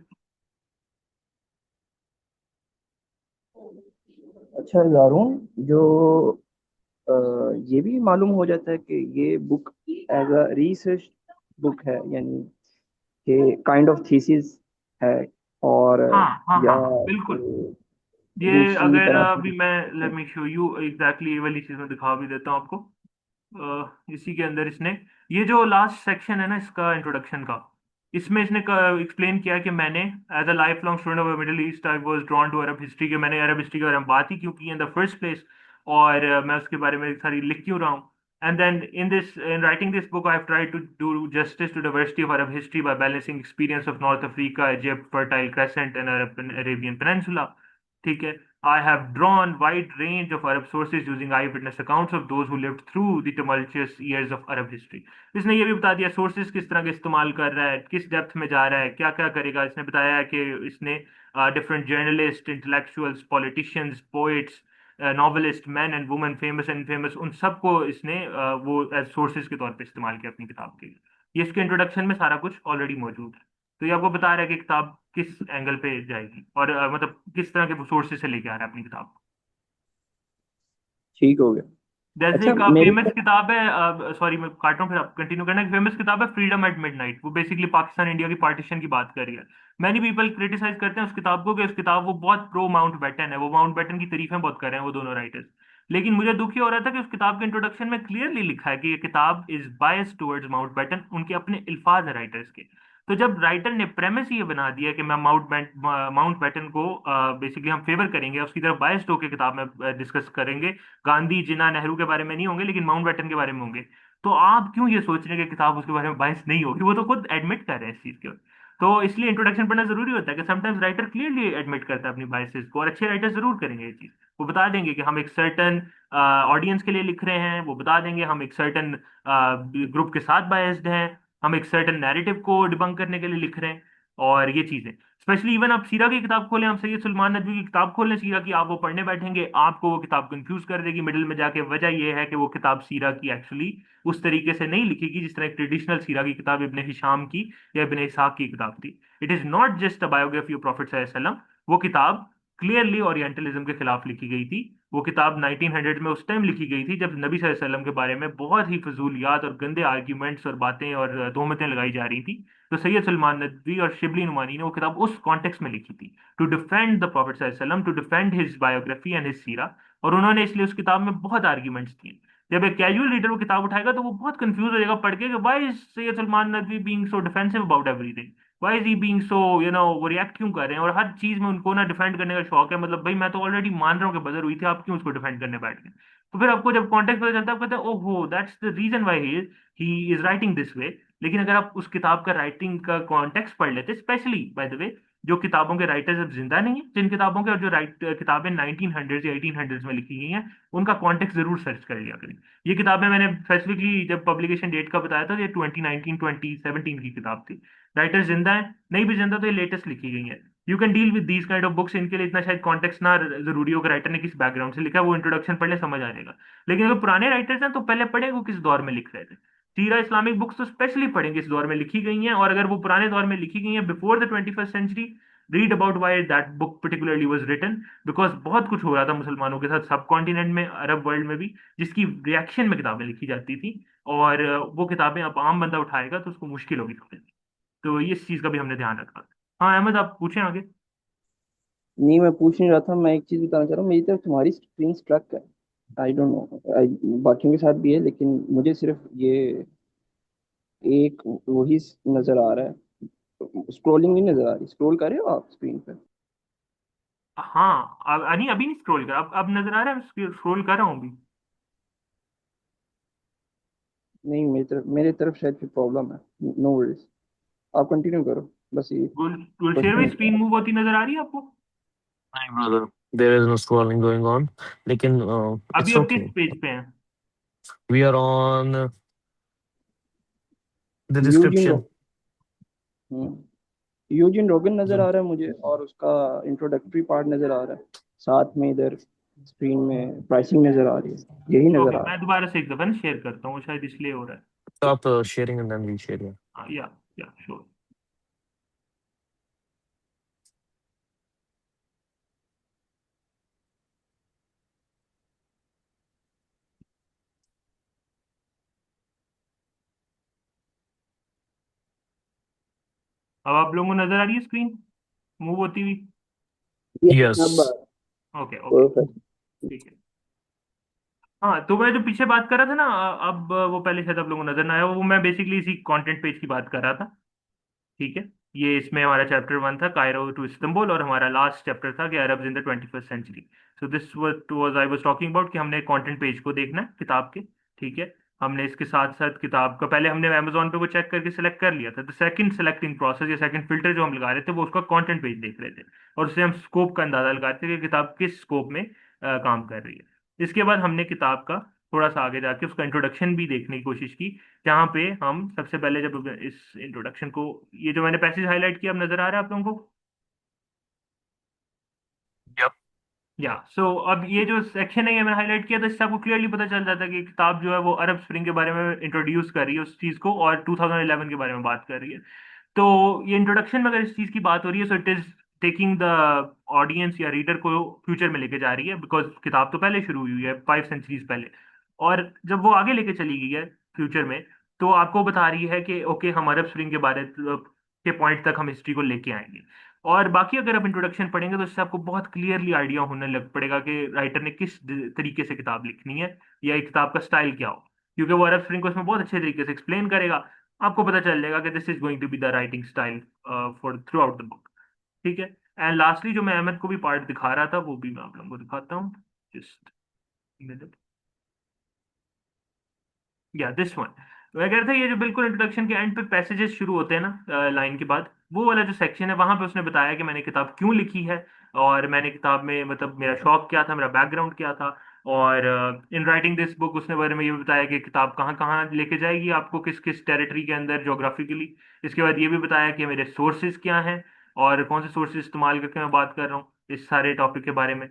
अच्छा यारों, जो अ, ये भी मालूम हो जाता है कि ये book as a research book है, यानी कि काइंड ऑफ थीसिस है, और हाँ हाँ या हाँ हाँ, बिल्कुल। ये दूसरी अगर तरह अभी मैं, लेट से। मी शो यू एग्जैक्टली, ये वाली चीज मैं दिखा भी देता हूँ आपको। इसी के अंदर इसने, ये जो लास्ट सेक्शन है ना इसका इंट्रोडक्शन का, इसमें इसने एक्सप्लेन किया कि मैंने as a life long student of Middle East I was drawn to Arab history, के मैंने अरब हिस्ट्री के बारे में बात ही क्यों की इन द फर्स्ट प्लेस, और मैं उसके बारे में सारी लिख क्यों रहा हूँ। And then in writing this book I have tried to do justice to diversity of Arab history by balancing experience of North Africa, Egypt, Fertile Crescent and Arabian Peninsula। ठीक है। I have drawn wide range of Arab sources using eyewitness accounts of those who lived through the tumultuous years of Arab history। इसने ये भी बता दिया sources किस तरह के इस्तेमाल कर रहा है, किस डेप्थ में जा रहा है, क्या क्या करेगा। इसने बताया है कि इसने different journalist, intellectuals, politicians, poets, novelist, man and women, famous and famous, उन सबको इसने वो एज सोर्सेज के तौर पे इस्तेमाल किया अपनी किताब के लिए। ये इसके इंट्रोडक्शन में सारा कुछ ऑलरेडी मौजूद है। तो ये आपको बता रहा है कि किताब किस एंगल पे जाएगी और मतलब किस तरह के सोर्सेज से लेके आ रहा है अपनी किताब। ठीक हो गया। जैसे अच्छा एक मेरे फेमस को। किताब है, सॉरी मैं काट रहा हूँ फिर आप कंटिन्यू करना, एक फेमस किताब है फ्रीडम एट मिडनाइट, वो बेसिकली पाकिस्तान इंडिया की पार्टीशन की बात कर रही है। मैनी पीपल क्रिटिसाइज करते हैं उस किताब को कि उस किताब वो बहुत प्रो माउंट बैटन है, वो माउंट बैटन की तारीफें बहुत कर रहे हैं वो दोनों राइटर्स। लेकिन मुझे दुखी हो रहा था कि उस किताब के इंट्रोडक्शन में क्लियरली लिखा है कि ये किताब is bias towards Mountbatten, उनके अपने अल्फाज है राइटर्स के। तो जब राइटर ने प्रेमिस ये बना दिया कि मैं माउंट बैटन को बेसिकली हम फेवर करेंगे, उसकी तरफ बायस्ड होकर किताब में डिस्कस करेंगे, गांधी, जिन्ना, नेहरू के बारे में नहीं होंगे लेकिन माउंटबेटन के बारे में होंगे, तो आप क्यों ये सोच रहे हैं कि किताब उसके बारे में बायस नहीं होगी। वो तो खुद एडमिट कर रहे हैं इस चीज के। तो इसलिए इंट्रोडक्शन पढ़ना जरूरी होता है कि समटाइम्स राइटर क्लियरली एडमिट करता है अपनी बायसेस को, और अच्छे राइटर जरूर करेंगे ये चीज। वो बता देंगे कि हम एक सर्टन ऑडियंस के लिए लिख रहे हैं, वो बता देंगे हम एक सर्टन ग्रुप के साथ बायस्ड हैं, हम एक सर्टन नैरेटिव को डिबंक करने के लिए लिख रहे हैं। और ये चीजें स्पेशली इवन आप सीरा की किताब खोलें, आप सैयद सलमान नदवी की किताब खोलें सीरा की, आप वो पढ़ने बैठेंगे आपको वो किताब कंफ्यूज कर देगी मिडिल में जाके। वजह यह है कि वो किताब सीरा की एक्चुअली उस तरीके से नहीं लिखेगी जिस तरह एक ट्रेडिशनल सीरा की किताब इब्ने हिशाम की या इब्ने इसाक की किताब थी। It is not just a biography of profit सल्लल्लाहु अलैहि वसल्लम। वो किताब क्लियरली ओरिएंटलिज्म के खिलाफ लिखी गई थी। वो किताब 1900 में उस टाइम लिखी गई थी जब नबी सल्लल्लाहु अलैहि वसल्लम के बारे में बहुत ही फजूलियात और गंदे आर्ग्यूमेंट्स और बातें और तोहमतें लगाई जा रही थी। तो सैयद सलमान नदवी और शिबली नुमानी ने वो किताब उस कॉन्टेक्स्ट में लिखी थी, टू डिफेंड द प्रॉफिट सल्लल्लाहु अलैहि वसल्लम, to defend his biography and his सीरा। और उन्होंने इसलिए उस किताब में बहुत आर्ग्यूमेंट्स दिए। जब एक कैजुअल रीडर वो किताब उठाएगा तो वो बहुत कंफ्यूज हो जाएगा पढ़ के कि why is Syed Salman Nadvi being so defensive about everything, why is he being so वो रिएक्ट क्यों कर रहे हैं, और हर चीज में उनको ना डिफेंड करने का शौक है। मतलब भाई मैं तो ऑलरेडी मान रहा हूँ कि बदर हुई थी, आप क्यों उसको डिफेंड करने बैठ गए। तो फिर आपको जब कॉन्टेक्स्ट पता चलता है आप कहते हैं ओहो that's the reason why he is writing this way. लेकिन अगर आप उस किताब का राइटिंग का कॉन्टेक्स्ट पढ़ लेते, स्पेशली बाय द वे जो किताबों के राइटर्स अब जिंदा नहीं है, जिन किताबों के, और जो किताबें 1900 या 1800 में लिखी गई हैं, उनका कॉन्टेक्स्ट जरूर सर्च कर लिया करें। ये किताबें मैंने स्पेसिफिकली जब पब्लिकेशन डेट का बताया था, ये 2019 2017 की किताब थी। राइटर जिंदा है, नहीं भी जिंदा तो ये लेटेस्ट लिखी गई है। You can deal with these kind of books, इनके लिए इतना शायद कॉन्टेक्स्ट ना जरूरी हो कि राइटर ने किस बैकग्राउंड से लिखा है, वो इंट्रोडक्शन पढ़ ले समझ आ जाएगा। लेकिन अगर पुराने राइटर्स हैं तो पहले पढ़े वो किस दौर में लिख रहे थे। सीरा इस्लामिक बुक्स तो स्पेशली पढ़ेंगे इस दौर में लिखी गई हैं, और अगर वो पुराने दौर में लिखी गई हैं before the 21st century, read about why that book particularly was written. Because बहुत कुछ हो रहा था मुसलमानों के साथ सब कॉन्टिनेंट में, अरब वर्ल्ड में भी, जिसकी रिएक्शन में किताबें लिखी जाती थी। और वो किताबें अब आम बंदा उठाएगा तो उसको मुश्किल होगी समझनी। तो ये इस चीज का भी हमने ध्यान रखा। हाँ अहमद आप पूछें आगे। नहीं, मैं पूछ नहीं रहा था, मैं एक चीज बताना चाह रहा हूँ। मेरी तरफ तुम्हारी स्क्रीन स्ट्रक है। आई डोंट नो बाकियों के साथ भी है, लेकिन मुझे सिर्फ ये एक वही नजर आ रहा है। स्क्रॉलिंग नहीं नजर आ रही। स्क्रॉल कर रहे हो आप स्क्रीन पे? हाँ नहीं अभी नहीं स्क्रॉल कर, अब नजर आ रहा है, स्क्रॉल कर रहा हूँ अभी। नहीं, मेरी तरफ शायद फिर प्रॉब्लम है। नो वरीज, आप कंटिन्यू करो, बस ये गुलशेर में क्वेश्चन। स्क्रीन मूव होती नजर आ रही है आपको? नहीं brother, there is no scrolling going on. लेकिन अभी it's आप किस okay. पेज पे हैं? We are on the Eugene रो description. यूजिन रोगन नजर जो- आ रहा है मुझे, और उसका इंट्रोडक्टरी पार्ट नजर आ रहा है। साथ में इधर स्क्रीन में प्राइसिंग नजर आ रही है, यही नजर ओके, आ रहा मैं है। दोबारा से एक दफा शेयर करता हूँ, शायद इसलिए हो रहा तो आप sharing and then we share. Yeah. है। या श्योर। अब आप लोगों को नजर आ रही है स्क्रीन मूव होती हुई? ये अब Yes. Okay okay, perfect. ठीक है। हाँ, तो मैं जो पीछे बात कर रहा था ना, अब वो पहले शायद आप लोगों को नजर ना आया, वो मैं बेसिकली इसी कंटेंट पेज की बात कर रहा था। ठीक है, ये इसमें हमारा चैप्टर 1 था, कायरो टू इस्तांबुल, और हमारा लास्ट चैप्टर था कि Arabs in the 21st century. So this was I was talking about कि हमने कंटेंट पेज को देखना है किताब के। ठीक है, हमने इसके साथ साथ किताब का पहले हमने अमेजोन पे वो चेक करके सिलेक्ट कर लिया था। द सेकंड सेलेक्टिंग प्रोसेस या सेकंड फिल्टर जो हम लगा रहे थे वो उसका कंटेंट पेज देख रहे थे, और उससे हम स्कोप का अंदाजा लगा रहे थे कि किताब किस स्कोप में काम कर रही है। इसके बाद हमने किताब का थोड़ा सा आगे जाके उसका इंट्रोडक्शन भी देखने की कोशिश की, जहाँ पे हम सबसे पहले जब इस इंट्रोडक्शन को, ये जो मैंने पैसेज हाईलाइट किया, अब नजर आ रहा है आप लोगों को? Yep. या अब ये जो सेक्शन है ये मैंने हाईलाइट किया, तो इससे आपको क्लियरली पता चल जाता है कि किताब जो है वो अरब स्प्रिंग के बारे में इंट्रोड्यूस कर रही है उस चीज को, और 2011 के बारे में बात कर रही है। तो ये इंट्रोडक्शन में अगर इस चीज की बात हो रही है, so it is taking the audience या रीडर को फ्यूचर में लेके जा रही है, बिकॉज किताब तो पहले शुरू हुई है 5 सेंचुरीज पहले। और जब वो आगे लेके चली गई है फ्यूचर में, तो आपको बता रही है कि ओके, हम अरब स्प्रिंग के बारे के पॉइंट तक हम हिस्ट्री को लेके आएंगे। और बाकी अगर आप इंट्रोडक्शन पढ़ेंगे तो इससे आपको बहुत क्लियरली आइडिया होने लग पड़ेगा कि राइटर ने किस तरीके से किताब लिखनी है, या एक किताब का स्टाइल क्या हो, क्योंकि वो अरब स्प्रिंग को इसमें बहुत अच्छे तरीके से एक्सप्लेन करेगा। आपको पता चल जाएगा कि this is going to be the writing style for throughout the book. ठीक है। एंड लास्टली जो मैं अहमद को भी पार्ट दिखा रहा था, वो भी मैं आप लोगों को दिखाता हूँ। Just minute. या दिस वन, मैं कह रहा था ये जो बिल्कुल इंट्रोडक्शन के एंड पे पैसेजेस शुरू होते हैं ना लाइन के बाद, वो वाला जो सेक्शन है, वहां पे उसने बताया कि मैंने किताब क्यों लिखी है, और मैंने किताब में मतलब मेरा शौक क्या था, मेरा बैकग्राउंड क्या था, और इन राइटिंग दिस बुक उसने बारे में ये भी बताया कि किताब कहाँ कहाँ लेके जाएगी आपको, किस किस टेरिटरी के अंदर जोग्राफिकली। इसके बाद ये भी बताया कि मेरे सोर्सेज क्या हैं, और कौन से सोर्सेज इस्तेमाल करके मैं बात कर रहा हूँ इस सारे टॉपिक के बारे में।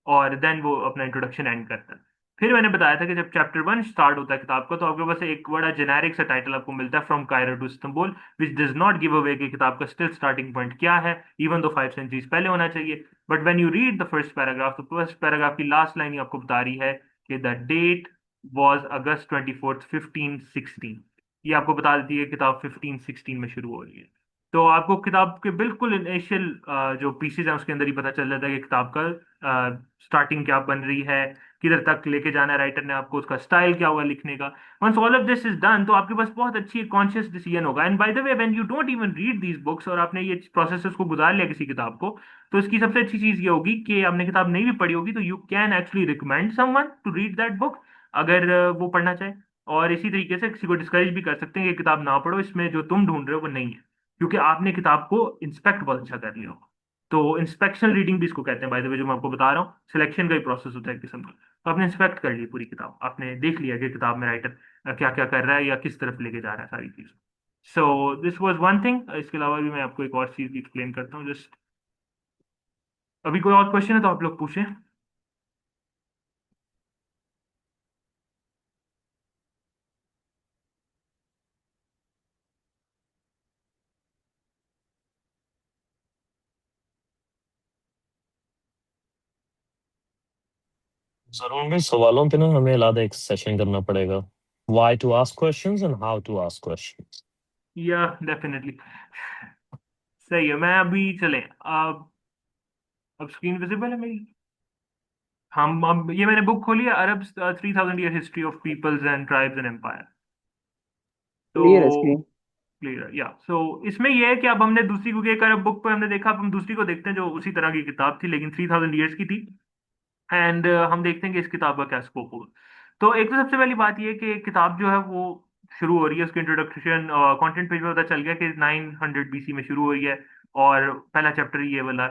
और देन वो अपना इंट्रोडक्शन एंड करता है। फिर मैंने बताया था कि जब चैप्टर 1 स्टार्ट होता है किताब का, तो आपके पास एक बड़ा जेनेरिक सा टाइटल आपको मिलता है, from Cairo to Istanbul, which does not give away कि किताब का स्टिल स्टार्टिंग पॉइंट क्या है, इवन दो 5 सेंचुरीज पहले होना चाहिए। But when you read the first paragraph, तो फर्स्ट पैराग्राफ की लास्ट लाइन ही आपको बता रही है कि द डेट वॉज अगस्त 24, 1516। ये आपको बता देती है कि किताब 1516 में शुरू हो रही है। तो आपको किताब के बिल्कुल इनिशियल जो पीसेज हैं उसके अंदर ही पता चल जाता है कि किताब का स्टार्टिंग क्या बन रही है, किधर तक लेके जाना है राइटर ने आपको, उसका स्टाइल क्या हुआ लिखने का। Once all of this is done, तो आपके पास बहुत अच्छी कॉन्शियस डिसीजन होगा। And by the way, when you don't even read these books, और आपने ये प्रोसेस को गुजार लिया किसी किताब को, तो इसकी सबसे अच्छी चीज ये होगी कि आपने किताब नहीं भी पढ़ी होगी तो you can actually recommend someone to read that book, अगर वो पढ़ना चाहे। और इसी तरीके से किसी को डिस्करेज भी कर सकते हैं कि किताब ना पढ़ो, इसमें जो तुम ढूंढ रहे हो वो नहीं है, क्योंकि आपने किताब को इंस्पेक्ट बहुत अच्छा कर लिया हो। तो इंस्पेक्शन रीडिंग भी इसको कहते हैं, बाय द वे, जो मैं आपको बता रहा हूँ, सिलेक्शन का ही प्रोसेस होता है एक किस्म का। तो आपने इंस्पेक्ट कर ली पूरी किताब, आपने देख लिया कि किताब में राइटर क्या क्या कर रहा है या किस तरफ लेके जा रहा है सारी चीज। सो दिस वाज वन थिंग। इसके अलावा भी मैं आपको एक और चीज एक्सप्लेन करता हूँ जस्ट। अभी कोई और क्वेश्चन है तो आप लोग पूछें। जरूर में सवालों पे ना हमें अलग एक सेशन करना पड़ेगा. Why to ask questions and how to ask questions. या डेफिनेटली, सही है। मैं अभी चले अब स्क्रीन विजिबल है मेरी? हम अब ये मैंने बुक खोली है, Arab 3000 year history of peoples and tribes and empire. Clear है तो स्क्रीन। क्लियर है, या इसमें ये है कि अब हमने दूसरी, क्योंकि एक अरब बुक पर हमने देखा, अब हम दूसरी को देखते हैं जो उसी तरह की किताब थी लेकिन 3000 ईयर्स की थी। एंड हम देखते हैं कि इस किताब का क्या स्कोप होगा। तो एक तो सबसे पहली बात ये है कि किताब जो है वो शुरू हो रही है, उसकी इंट्रोडक्शन कंटेंट पेज में पता चल गया कि 900 बीसी में शुरू हुई है। और पहला चैप्टर ये वाला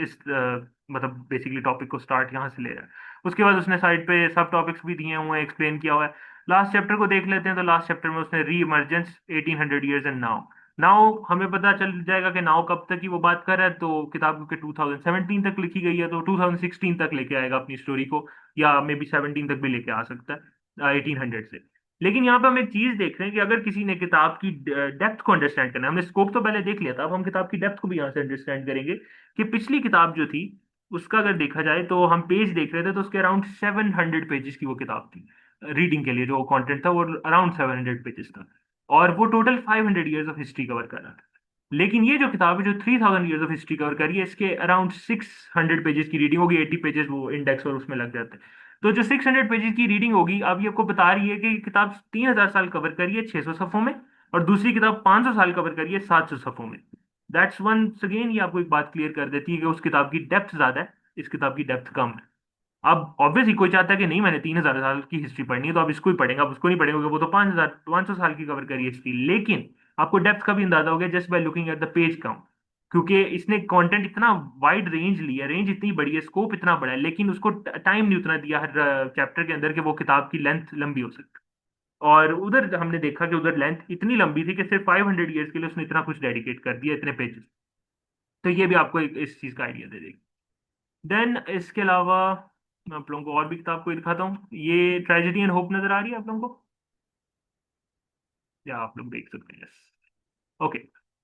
इस मतलब बेसिकली टॉपिक को स्टार्ट यहाँ से ले रहा है। उसके बाद उसने साइड पे सब टॉपिक्स भी दिए हुए हैं, एक्सप्लेन किया हुआ है। लास्ट चैप्टर को देख लेते हैं, तो लास्ट चैप्टर में उसने री emergence 1800 years and now. Now हमें पता चल जाएगा कि नाउ कब तक की वो बात कर रहा है, तो किताब के 2017 तक लिखी गई है, तो 2016 तक लेके आएगा अपनी स्टोरी को, या मे बी 17 तक भी लेके आ सकता है 1800 से। लेकिन यहाँ पे हम एक चीज देख रहे हैं कि अगर किसी ने किताब की डेप्थ को अंडरस्टैंड करना है, हमने स्कोप तो पहले देख लिया था, अब हम किताब की डेप्थ को भी यहाँ से अंडरस्टैंड करेंगे कि पिछली किताब जो थी उसका अगर देखा जाए, तो हम पेज देख रहे थे तो उसके अराउंड 700 पेजेस की वो किताब थी। रीडिंग के लिए जो कंटेंट था वो अराउंड 700 पेजेस था, और वो total 500 years of history cover कर रहा था। लेकिन ये जो किताब है जो 3000 ईयर्स ऑफ हिस्ट्री कवर कर रही है, इसके अराउंड 600 पेजेस की रीडिंग होगी, 80 पेजेस वो इंडेक्स और उसमें लग जाते हैं। तो जो 600 पेजेस की रीडिंग होगी, अब ये आपको बता रही है कि किताब 3000 साल कवर करी है 600 सफ़ों में, और दूसरी किताब 500 साल कवर करी है 700 सफ़ों में। दैट्स वंस अगेन ये आपको एक बात क्लियर कर देती है कि उस किताब की डेप्थ ज्यादा है, इस किताब की डेप्थ कम है। अब ऑब्वियसली कोई चाहता है कि नहीं मैंने 3000 साल की हिस्ट्री पढ़नी है तो आप इसको ही पढ़ेंगे, आप उसको नहीं पढ़ेंगे, वो तो 500 साल की कवर करी है हिस्ट्री। लेकिन आपको डेप्थ का भी अंदाजा हो गया just by looking at the page count, क्योंकि इसने कंटेंट इतना वाइड रेंज लिया, रेंज इतनी बड़ी है, स्कोप इतना बड़ा है, लेकिन उसको टाइम नहीं उतना दिया हर चैप्टर के अंदर कि वो किताब की लेंथ लंबी हो सके। और उधर हमने देखा कि उधर लेंथ इतनी लंबी थी कि सिर्फ 500 ईयर्स के लिए उसने इतना कुछ डेडिकेट कर दिया, इतने पेजेस। तो ये भी आपको इस चीज का आइडिया दे देगी। देन इसके अलावा मैं आप लोगों को और भी किताब कोई दिखाता हूँ। ये ट्रेजेडी एंड होप नजर आ रही है आप लोगों को, या आप लोग देख सकते हैं? Yes, okay.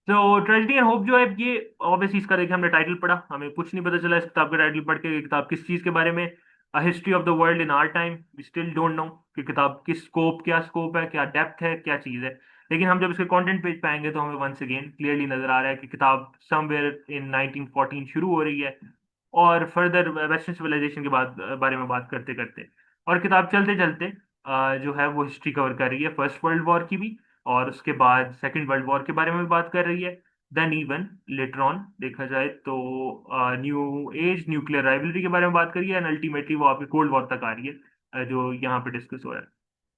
तो ट्रेजेडी एंड होप जो है, ये ऑब्वियसली इसका देखिए हमने टाइटल पढ़ा, हमें कुछ नहीं पता चला इस किताब का टाइटल पढ़ के किताब किस चीज के बारे में। A history of the world in our time, we still don't know कि किताब किस स्कोप, क्या स्कोप है, क्या डेप्थ है, क्या चीज है। लेकिन हम जब इसके कंटेंट पेज पे आएंगे तो हमें वंस अगेन क्लियरली नजर आ रहा है कि किताब समवेयर इन 1914 शुरू हो रही है, और फर्दर वेस्टर्न सिविलाइजेशन के बाद बारे में बात करते करते, और किताब चलते चलते जो है वो हिस्ट्री कवर कर रही है फर्स्ट वर्ल्ड वॉर की भी, और उसके बाद सेकंड वर्ल्ड वॉर के बारे में भी बात कर रही है। देन इवन लेटर ऑन देखा जाए तो न्यू एज न्यूक्लियर राइवलरी के बारे में बात करी है, एंड अल्टीमेटली वो आपकी कोल्ड वॉर तक आ रही है, जो यहाँ पे डिस्कस हो रहा है।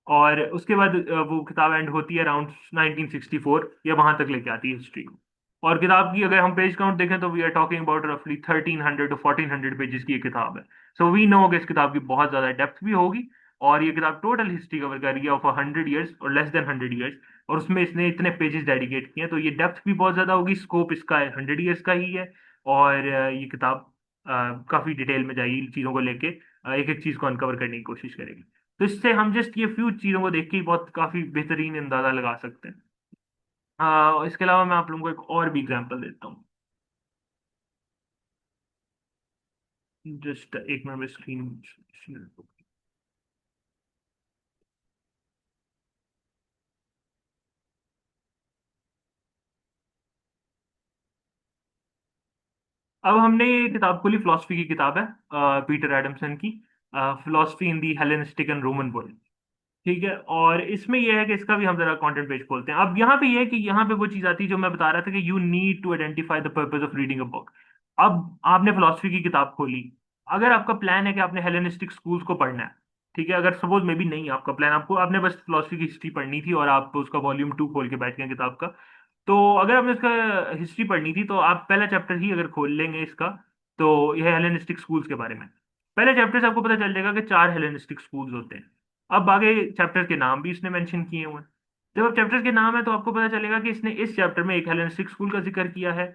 और उसके बाद वो किताब एंड होती है अराउंड 1964, या वहां तक लेके आती है हिस्ट्री को। और किताब की अगर हम पेज काउंट देखें तो वी आर टॉकिंग अबाउट रफली 1300 to 1400 पेजेस की ये किताब है। सो वी नो कि इस किताब की बहुत ज्यादा डेप्थ भी होगी, और ये किताब टोटल हिस्ट्री कवर कर रही है ऑफ 100 ईयर्स और लेस देन 100 ईयर्स, और उसमें इसने इतने पेजेस डेडिकेट किए हैं, तो ये डेप्थ भी बहुत ज्यादा होगी, स्कोप इसका 100 ईयर्स का ही है। और ये किताब काफी डिटेल में जाएगी चीजों को लेके, एक एक चीज को अनकवर करने की कोशिश करेगी। तो इससे हम जस्ट ये फ्यू चीजों को देख के ही बहुत काफी बेहतरीन अंदाजा लगा सकते हैं। इसके अलावा मैं आप लोगों को एक और भी एग्जांपल देता हूँ। जस्ट एक मिनट में स्क्रीन। अब हमने ये किताब खोली, फिलोसफी की किताब है पीटर एडमसन की, philosophy in the Hellenistic and Roman world. ठीक है, और इसमें यह है कि इसका भी हम जरा कंटेंट पेज खोलते हैं। अब यहाँ पे यह है कि यहाँ पे वो चीज आती है जो मैं बता रहा था कि you need to identify the purpose of reading a book. अब आपने फिलोसफी की किताब खोली, अगर आपका प्लान है कि आपने हेलेनिस्टिक स्कूल्स को पढ़ना है, ठीक है, अगर सपोज मे बी नहीं आपका प्लान, आपको आपने बस फिलोसफी की हिस्ट्री पढ़नी थी और आप उसका वॉल्यूम 2 खोल के बैठ गए किताब का, तो अगर आपने उसका हिस्ट्री पढ़नी थी तो आप पहला चैप्टर ही अगर खोल लेंगे इसका, तो यह हेलेनिस्टिक स्कूल्स के बारे में। पहले चैप्टर से आपको पता चल जाएगा कि 4 हेलेनिस्टिक स्कूल्स होते हैं। अब आगे चैप्टर के नाम भी इसने मेंशन किए हुए हैं। जब अब चैप्टर के नाम है तो आपको पता चलेगा कि इसने इस चैप्टर में एक हेलेनिस्टिक स्कूल का जिक्र किया है,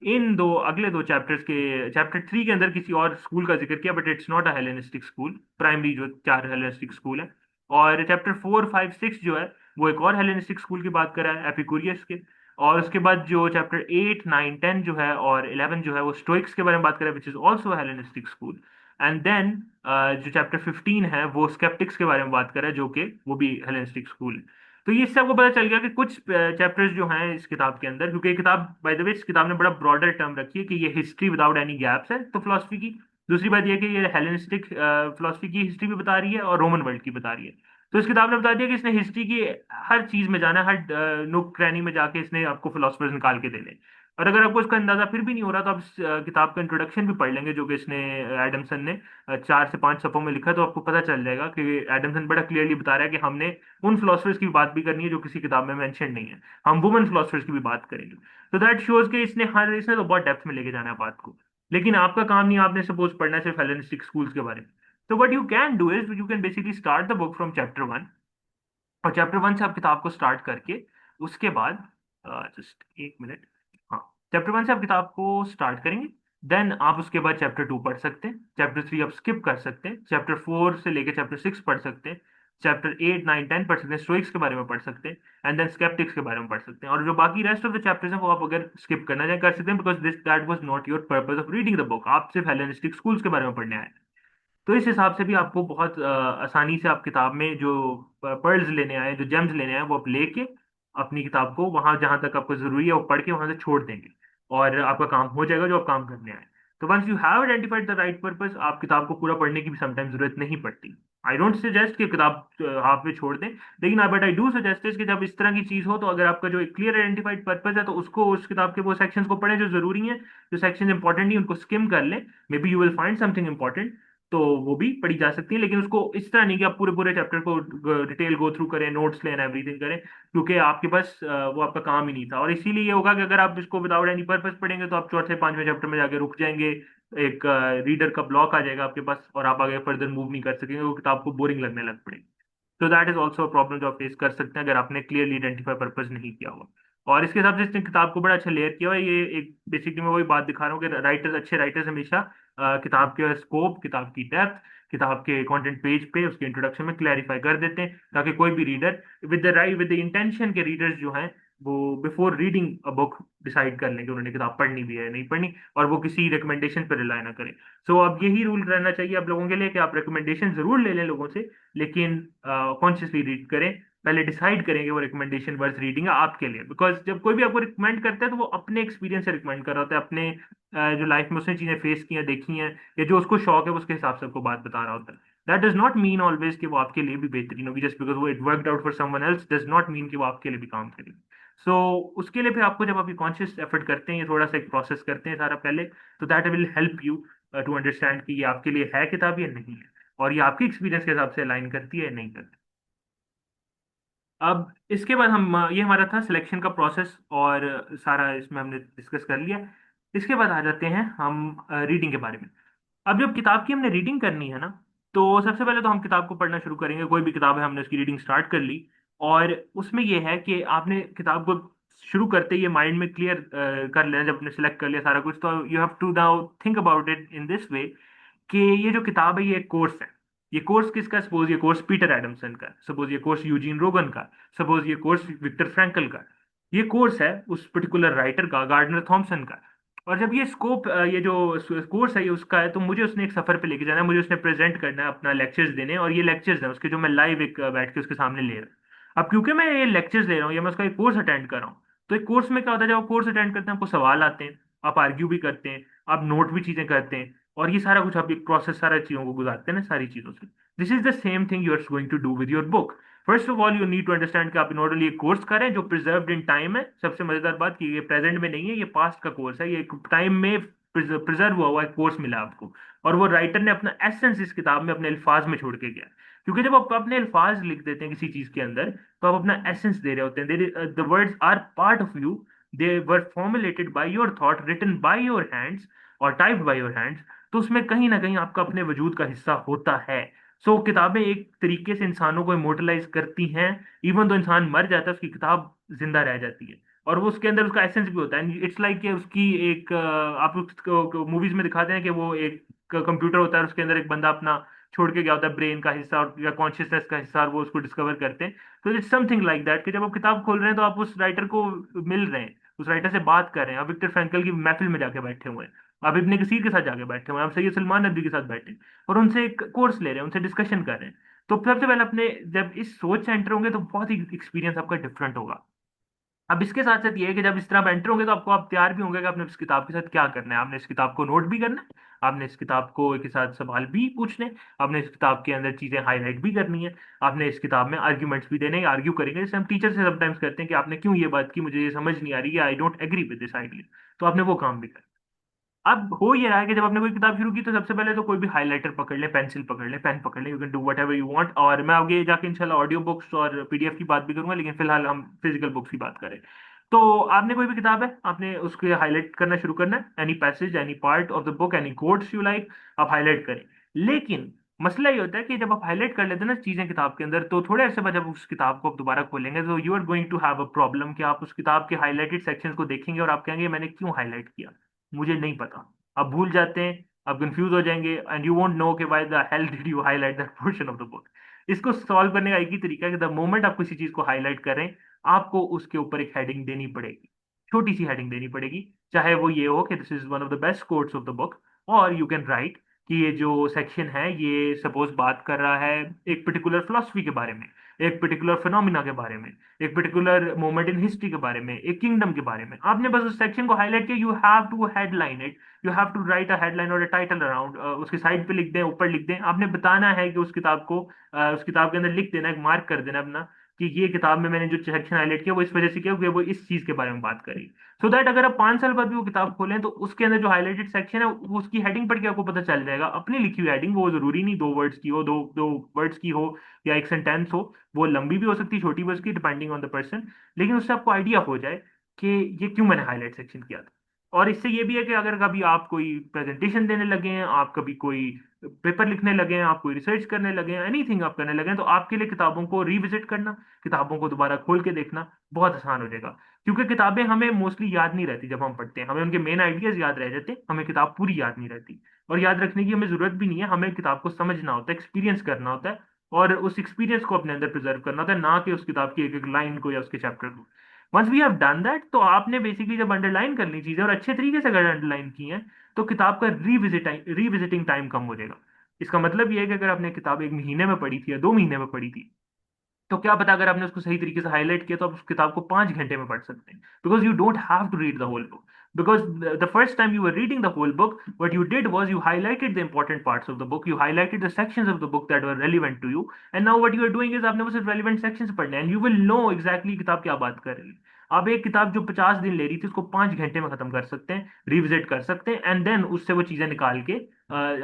इन दो अगले दो चैप्टर्स के चैप्टर 3 के अंदर किसी और स्कूल का जिक्र किया, but it's not a Hellenistic school, primary जो 4 हेलेनिस्टिक स्कूल है। और चैप्टर 4 5 6 जो है वो एक और हेलेनिस्टिक स्कूल की बात कर रहा है, एपिकुरियस के। और उसके बाद जो चैप्टर 8 9 10 जो है और 11 जो है वो स्टोइक्स के बारे में बात कर रहा है, which is also Hellenistic school. And then जो चैप्टर 15 है वो स्केप्टिक्स के बारे में बात कर रहा है, जो कि वो भी हेलेनिस्टिक स्कूल है। तो ये इससे आपको पता चल गया कि कुछ चैप्टर्स जो हैं इस किताब के अंदर, क्योंकि ये किताब बाय द वे इस किताब ने बड़ा ब्रॉडर टर्म रखी है कि ये हिस्ट्री विदाउट एनी गैप्स है तो फिलोसफी की। दूसरी बात ये कि ये हेलेनिस्टिक फिलोसफी की हिस्ट्री भी बता रही है और रोमन वर्ल्ड की बता रही है। तो इस किताब ने बता दिया कि इसने हिस्ट्री की हर चीज में जाना है, हर नुक क्रैनी में जाके इसने आपको फिलोसफर्स निकाल के देने। और अगर आपको इसका अंदाजा फिर भी नहीं हो रहा तो आप इस किताब का इंट्रोडक्शन भी पढ़ लेंगे, जो कि इसने एडमसन ने 4 से 5 सफ़ों में लिखा है, तो आपको पता चल जाएगा कि एडमसन बड़ा क्लियरली बता रहा है कि हमने उन फिलोसफर्स की बात भी करनी है जो किसी किताब में मेंशन नहीं है, हम वुमेन फिलोसफर्स की भी बात करेंगे। तो दैट शोज कि इसने तो बहुत डेप्थ में लेके जाना है बात को। लेकिन आपका काम नहीं, आपने सपोज पढ़ना है सिर्फ हेलेनिस्टिक स्कूल्स के बारे में। तो what you can do is you can basically start the book from chapter 1, और चैप्टर 1 से आप किताब को स्टार्ट करके उसके बाद, जस्ट एक मिनट, हाँ, चैप्टर 1 से आप किताब को स्टार्ट करेंगे। देन आप उसके बाद चैप्टर 2 पढ़ सकते हैं, चैप्टर 3 आप स्किप कर सकते हैं, चैप्टर 4 से लेके चैप्टर 6 पढ़ सकते हैं, चैप्टर 8 9 10 पढ़ सकते हैं, स्टोइक्स के बारे में पढ़ सकते हैं, एंड देन स्केप्टिक्स के बारे में पढ़ सकते हैं। और जो बाकी रेस्ट ऑफ द चैप्टर्स हैं वो आप अगर स्किप करना चाहें कर सकते हैं, because this that was not your purpose of reading the book, आप सिर्फ हेलेनिस्टिक स्कूल्स के बारे में पढ़ने आए। तो इस हिसाब से भी आपको बहुत आसानी से आप किताब में जो पर्ल्स लेने आए, जो जेम्स लेने आए, वो आप लेके अपनी किताब को वहां जहां तक आपको जरूरी है वो पढ़ के वहां से छोड़ देंगे, और आपका काम हो जाएगा जो आप काम करने आए। तो once you have identified the right purpose, आप किताब को पूरा पढ़ने की भी समटाइम जरूरत नहीं पड़ती। आई डोंट सजेस्ट कि किताब हाफ में छोड़ दें, लेकिन बट आई डू सजेस्ट कि जब इस तरह की चीज हो तो अगर आपका जो एक क्लियर आइडेंटिफाइड पर्पस है तो उसको, उस किताब के वो सेक्शंस को पढ़ें जो जरूरी हैं, जो सेक्शन इंपॉर्टेंट नहीं उनको स्किम कर लें, may be you will find something important, तो वो भी पढ़ी जा सकती है। लेकिन उसको इस तरह नहीं कि आप पूरे पूरे चैप्टर को डिटेल गो थ्रू करें, नोट्स लें, एवरीथिंग करें, क्योंकि आपके पास वो आपका काम ही नहीं था। और इसीलिए ये होगा कि अगर आप इसको विदाउट एनी पर्पस पढ़ेंगे तो आप चौथे पांचवें चैप्टर में जाके रुक जाएंगे, एक रीडर का ब्लॉक आ जाएगा आपके पास, और आप आगे फर्दर मूव नहीं कर सकेंगे, वो किताब को बोरिंग लगने लग पड़ेगी। तो दैट इज ऑल्सो प्रॉब्लम जो आप फेस कर सकते हैं अगर आपने क्लियरली आइडेंटिफाई पर्पज नहीं किया हुआ। और इसके हिसाब से इसने किताब को बड़ा अच्छा लेयर किया हुआ है। ये एक बेसिकली मैं वही बात दिखा रहा हूँ कि राइटर्स, अच्छे राइटर्स हमेशा किताब के स्कोप, किताब की डेप्थ, किताब के कंटेंट पेज पे उसके इंट्रोडक्शन में क्लैरिफाई कर देते हैं, ताकि कोई भी रीडर विद द इंटेंशन के रीडर्स जो हैं वो before reading a book decide कर लें कि उन्होंने किताब पढ़नी भी है नहीं पढ़नी, और वो किसी रिकमेंडेशन पर रिलाई ना करें। सो अब यही रूल रहना चाहिए आप लोगों के लिए कि आप रिकमेंडेशन जरूर ले लें लोगों से, लेकिन कॉन्शियसली रीड करें, पहले डिसाइड करेंगे वो रिकमेंडेशन वर्थ रीडिंग है आपके लिए। बिकॉज जब कोई भी आपको रिकमेंड करता है तो वो अपने एक्सपीरियंस से रिकमेंड कर रहा होता है, अपने जो लाइफ में उसने चीजें फेस की हैं, देखी हैं, या जो उसको शौक है उसके हिसाब से आपको बात बता रहा होता है। That does not mean always कि वो आपके लिए भी बेहतरीन होगी, जस्ट बिकॉज वो it worked out for someone else does not mean कि वो आपके लिए भी काम करेगी। सो उसके लिए फिर आपको, जब आप ये कॉन्शियस एफर्ट करते हैं, ये थोड़ा सा एक प्रोसेस करते हैं सारा पहले, तो that will help you to understand कि ये आपके लिए है किताब या नहीं है, और ये आपकी एक्सपीरियंस के हिसाब से अलाइन करती है या नहीं करती। अब इसके बाद हम ये हमारा था सिलेक्शन का प्रोसेस, और सारा इसमें हमने डिस्कस कर लिया। इसके बाद आ जाते हैं हम रीडिंग के बारे में। अब जब किताब की हमने रीडिंग करनी है ना, तो सबसे पहले तो हम किताब को पढ़ना शुरू करेंगे। कोई भी किताब है, हमने उसकी रीडिंग स्टार्ट कर ली, और उसमें यह है कि आपने किताब को शुरू करते ही माइंड में क्लियर कर लेना, जब आपने सेलेक्ट कर लिया सारा कुछ, तो you have to now think about it in this way कि ये जो किताब है ये एक कोर्स है। ये कोर्स किसका? सपोज ये कोर्स पीटर एडमसन का, सपोज ये कोर्स यूजीन रोगन का, सपोज ये कोर्स विक्टर फ्रैंकल का। ये कोर्स है उस पर्टिकुलर राइटर का, गार्डनर थॉमसन का। और जब ये स्कोप, ये जो कोर्स है ये उसका है, तो मुझे उसने एक सफर पे लेके जाना है, मुझे उसने प्रेजेंट करना है, अपना लेक्चर्स देने हैं, और ये लेक्चर्स हैं उसके जो मैं लाइव एक बैठ के उसके सामने ले रहा हूँ। अब क्योंकि मैं ये लेक्चर्स ले रहा हूँ या मैं उसका एक कोर्स अटेंड कर रहा हूँ, तो एक कोर्स में क्या होता है, जब आप कोर्स अटेंड करते हैं आपको सवाल आते हैं, आप आर्ग्यू भी करते हैं, आप नोट भी चीजें करते हैं, और ये सारा कुछ आप एक प्रोसेस, सारा चीजों को गुजारते हैं ना, सारी चीजों से। This is the same thing you are going to do with your book. First of all you need to understand कि आप इन ऑर्डर ये कोर्स करें जो प्रिजर्व्ड इन टाइम है। सबसे मजेदार बात कि ये प्रेजेंट में नहीं है, ये पास्ट का कोर्स है, ये टाइम में प्रिजर्व हुआ हुआ एक कोर्स मिला आपको। और वो राइटर ने अपना एसेंस इस किताब में अपने अल्फाज में छोड़ के गया। क्योंकि जब आप अपने अल्फाज लिख देते हैं किसी चीज के अंदर, तो आप अपना एसेंस दे रहे होते हैं। The words are part of you, they were formulated by your thought, written by your hands, और टाइप्ड बाय योर हैंड्स। तो उसमें कहीं ना कहीं आपका अपने वजूद का हिस्सा होता है। सो किताबें एक तरीके से इंसानों को इमोर्टलाइज करती हैं। इवन तो इंसान मर जाता है, उसकी किताब जिंदा रह जाती है, और वो उसके अंदर उसका एसेंस भी होता है। इट्स लाइक उसकी एक आप उसको मूवीज में दिखाते हैं कि वो एक कंप्यूटर होता है, उसके अंदर एक बंदा अपना छोड़ के गया होता है, ब्रेन का हिस्सा और या कॉन्शियसनेस का हिस्सा, और वो उसको डिस्कवर करते हैं। तो इट्स समथिंग लाइक दैट कि जब आप किताब खोल रहे हैं तो आप उस राइटर को मिल रहे हैं, उस राइटर से बात कर रहे हैं। आप विक्टर फ्रैंकल की महफिल में जाके बैठे हुए हैं, आप इब्ने कसीर के साथ जाके बैठे हुए हैं, आप सैयद सलमान नदवी के साथ बैठे हैं, और उनसे एक कोर्स ले रहे हैं, उनसे डिस्कशन कर रहे हैं। तो सबसे पहले अपने जब इस सोच से एंटर होंगे तो बहुत ही एक्सपीरियंस आपका डिफरेंट होगा। अब इसके साथ साथ ये है कि जब इस तरह आप एंटर होंगे तो आपको आप तैयार भी होंगे कि आपने इस किताब के साथ क्या करना है। आपने इस किताब को नोट भी करना है, आपने इस किताब को के साथ सवाल भी पूछने, आपने इस किताब के अंदर चीजें हाईलाइट भी करनी है, आपने इस किताब में आर्ग्यूमेंट्स भी देने, आर्ग्यू करेंगे, जैसे हम टीचर से समटाइम्स करते हैं कि आपने क्यों ये बात की, मुझे ये समझ नहीं आ रही है, I don't agree with this idea. तो आपने वो काम भी करना। अब हो ये रहा है कि जब आपने कोई किताब शुरू की तो सबसे पहले तो कोई भी हाइलाइटर पकड़ ले, पेंसिल पकड़ ले, पेन पकड़ ले, you can do what ever you want. और मैं आगे जाके इंशाल्लाह ऑडियो बुक्स और पीडीएफ की बात भी करूंगा, लेकिन फिलहाल हम फिजिकल बुक्स की बात करें। तो आपने कोई भी किताब है, आपने उसके हाईलाइट करना शुरू करना है, any passage, any part of the book, any quotes you like, आप हाईलाइट करें। लेकिन मसला ये होता है कि जब आप हाईलाइट कर लेते हैं ना चीजें किताब के अंदर, तो थोड़े अरसे बाद जब उस किताब को आप दोबारा खोलेंगे तो you are going to have a problem कि आप उस किताब के हाईलाइटेड सेक्शंस को देखेंगे और आप कहेंगे मैंने क्यों हाईलाइट किया, मुझे नहीं पता। आप भूल जाते हैं, आप कंफ्यूज हो जाएंगे, एंड यू वोंट नो कि why the hell did you highlight that portion of the book. इसको सॉल्व करने का एक ही तरीका है कि द मोमेंट आप किसी चीज को हाईलाइट करें, आपको उसके ऊपर एक हेडिंग देनी पड़ेगी, छोटी सी हेडिंग देनी पड़ेगी। चाहे वो ये हो कि this is one of the best quotes of the book, और यू कैन राइट कि ये जो सेक्शन है ये सपोज बात कर रहा है एक पर्टिकुलर फिलोसफी के बारे में, एक पर्टिकुलर फिनोमिना के बारे में, एक पर्टिकुलर मोमेंट इन हिस्ट्री के बारे में, एक किंगडम के बारे में। आपने बस उस सेक्शन को हाईलाइट किया, you have to headline it, you have to write a headline और अ टाइटल अराउंड, उसके साइड पे लिख दें, ऊपर लिख दें। आपने बताना है कि उस किताब को उस किताब के अंदर लिख देना, एक मार्क कर देना अपना कि ये किताब में मैंने जो सेक्शन हाईलाइट किया वो इस वजह से किया कि वो इस चीज के बारे में बात करी। सो दैट अगर आप 5 साल बाद भी वो किताब खोलें तो उसके अंदर जो हाईलाइटेड सेक्शन है वो उसकी हेडिंग पढ़ के आपको पता चल जाएगा, अपनी लिखी हुई हेडिंग, वो जरूरी नहीं 2 वर्ड्स की हो, दो दो वर्ड्स की हो या एक सेंटेंस हो, वो लंबी भी हो सकती है, छोटी भी हो सकती है, डिपेंडिंग ऑन द पर्सन। लेकिन उससे आपको आइडिया हो जाए कि ये क्यों मैंने हाईलाइट सेक्शन किया था। और इससे ये भी है कि अगर कभी आप कोई प्रेजेंटेशन देने लगे हैं, आप कभी कोई पेपर लिखने लगे हैं, आप कोई रिसर्च करने लगे हैं, एनीथिंग आप करने लगे हैं, तो आपके लिए किताबों को रिविजिट करना, किताबों को दोबारा खोल के देखना बहुत आसान हो जाएगा। क्योंकि किताबें हमें मोस्टली याद नहीं रहती, जब हम पढ़ते हैं हमें उनके मेन आइडियाज याद रह जाते हैं, हमें किताब पूरी याद नहीं रहती। और याद रखने की हमें जरूरत भी नहीं है, हमें किताब को समझना होता है, एक्सपीरियंस करना होता है, और उस एक्सपीरियंस को अपने अंदर प्रिजर्व करना होता है, ना कि उस किताब की एक एक लाइन को या उसके चैप्टर को। Once we have done that, तो आपने बेसिकली जब अंडरलाइन कर ली चीजें और अच्छे तरीके से अगर अंडरलाइन की हैं, तो किताब का रिविजिटिंग टाइम कम हो जाएगा। इसका मतलब ये है कि अगर आपने किताब 1 महीने में पढ़ी थी या 2 महीने में पढ़ी थी, तो क्या पता अगर आपने उसको सही तरीके से हाईलाइट किया तो आप उस किताब को 5 घंटे में पढ़ सकते हैं, because you don't have to read the whole book. Because the first time you were reading the whole book, what you did was you highlighted the important parts of the book, you highlighted the sections of the book that were relevant to you, and now what you are doing is आपने वो सिर्फ relevant sections पढ़ने हैं, and you will know exactly किताब क्या बात कर रही है। आप एक किताब जो 50 दिन ले रही थी उसको 5 घंटे में खत्म कर सकते हैं, रिविजिट कर सकते हैं, एंड देन उससे वो चीजें निकाल के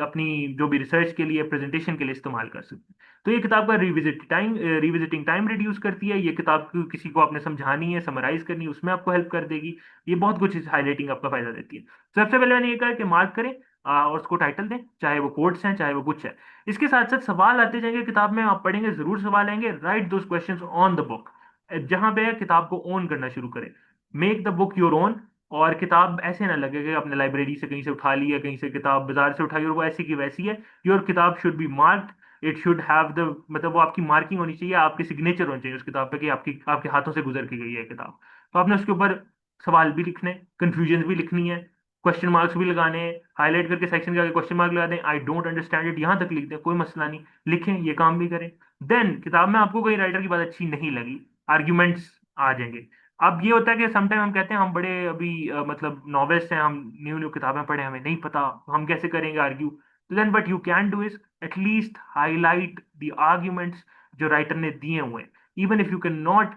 अपनी जो भी रिसर्च के लिए, प्रेजेंटेशन के लिए इस्तेमाल कर सकते हैं। तो ये किताब का रिविजिटिंग टाइम रिड्यूस करती है। ये किताब किसी को आपने समझानी है, समराइज करनी है, उसमें आपको हेल्प कर देगी। ये बहुत कुछ इस हाईलाइटिंग आपका फायदा देती है। सबसे पहले मैंने ये कहा कि मार्क करें और उसको टाइटल दें, चाहे वो कोट्स हैं चाहे वो कुछ है। इसके साथ साथ सवाल आते जाएंगे किताब में, आप पढ़ेंगे जरूर सवाल आएंगे, right those questions on the book. जहां पे है किताब को ओन करना शुरू करें, make the book your own. और किताब ऐसे ना लगे कि आपने लाइब्रेरी से कहीं से उठा ली है, कहीं से किताब बाजार से उठाई और वो ऐसी की वैसी है। योर किताब should be marked, it should have the, मतलब वो आपकी मार्किंग होनी चाहिए, आपके सिग्नेचर होने चाहिए उस किताब पे कि आपकी आपके हाथों से गुजर के गई है किताब। तो आपने उसके ऊपर सवाल भी लिखने, कंफ्यूजन भी लिखनी है, क्वेश्चन मार्क्स भी लगाने हैं, हाईलाइट करके सेक्शन के आगे क्वेश्चन मार्क लगा दें, आई डोंट अंडरस्टैंड इट यहाँ तक लिख दें, कोई मसला नहीं, लिखें, ये काम भी करें। देन किताब में आपको कोई राइटर की बात अच्छी नहीं लगी, आर्ग्यूमेंट्स आ जाएंगे। अब ये होता है कि समटाइम हम कहते हैं हम बड़े अभी मतलब नॉवेल्स हैं, हम न्यू न्यू किताबें पढ़े, हमें नहीं पता, हम कैसे करेंगे आर्ग्यू। तो then what you can do is at least highlight the arguments जो राइटर ने दिए हुए हैं, even if you can not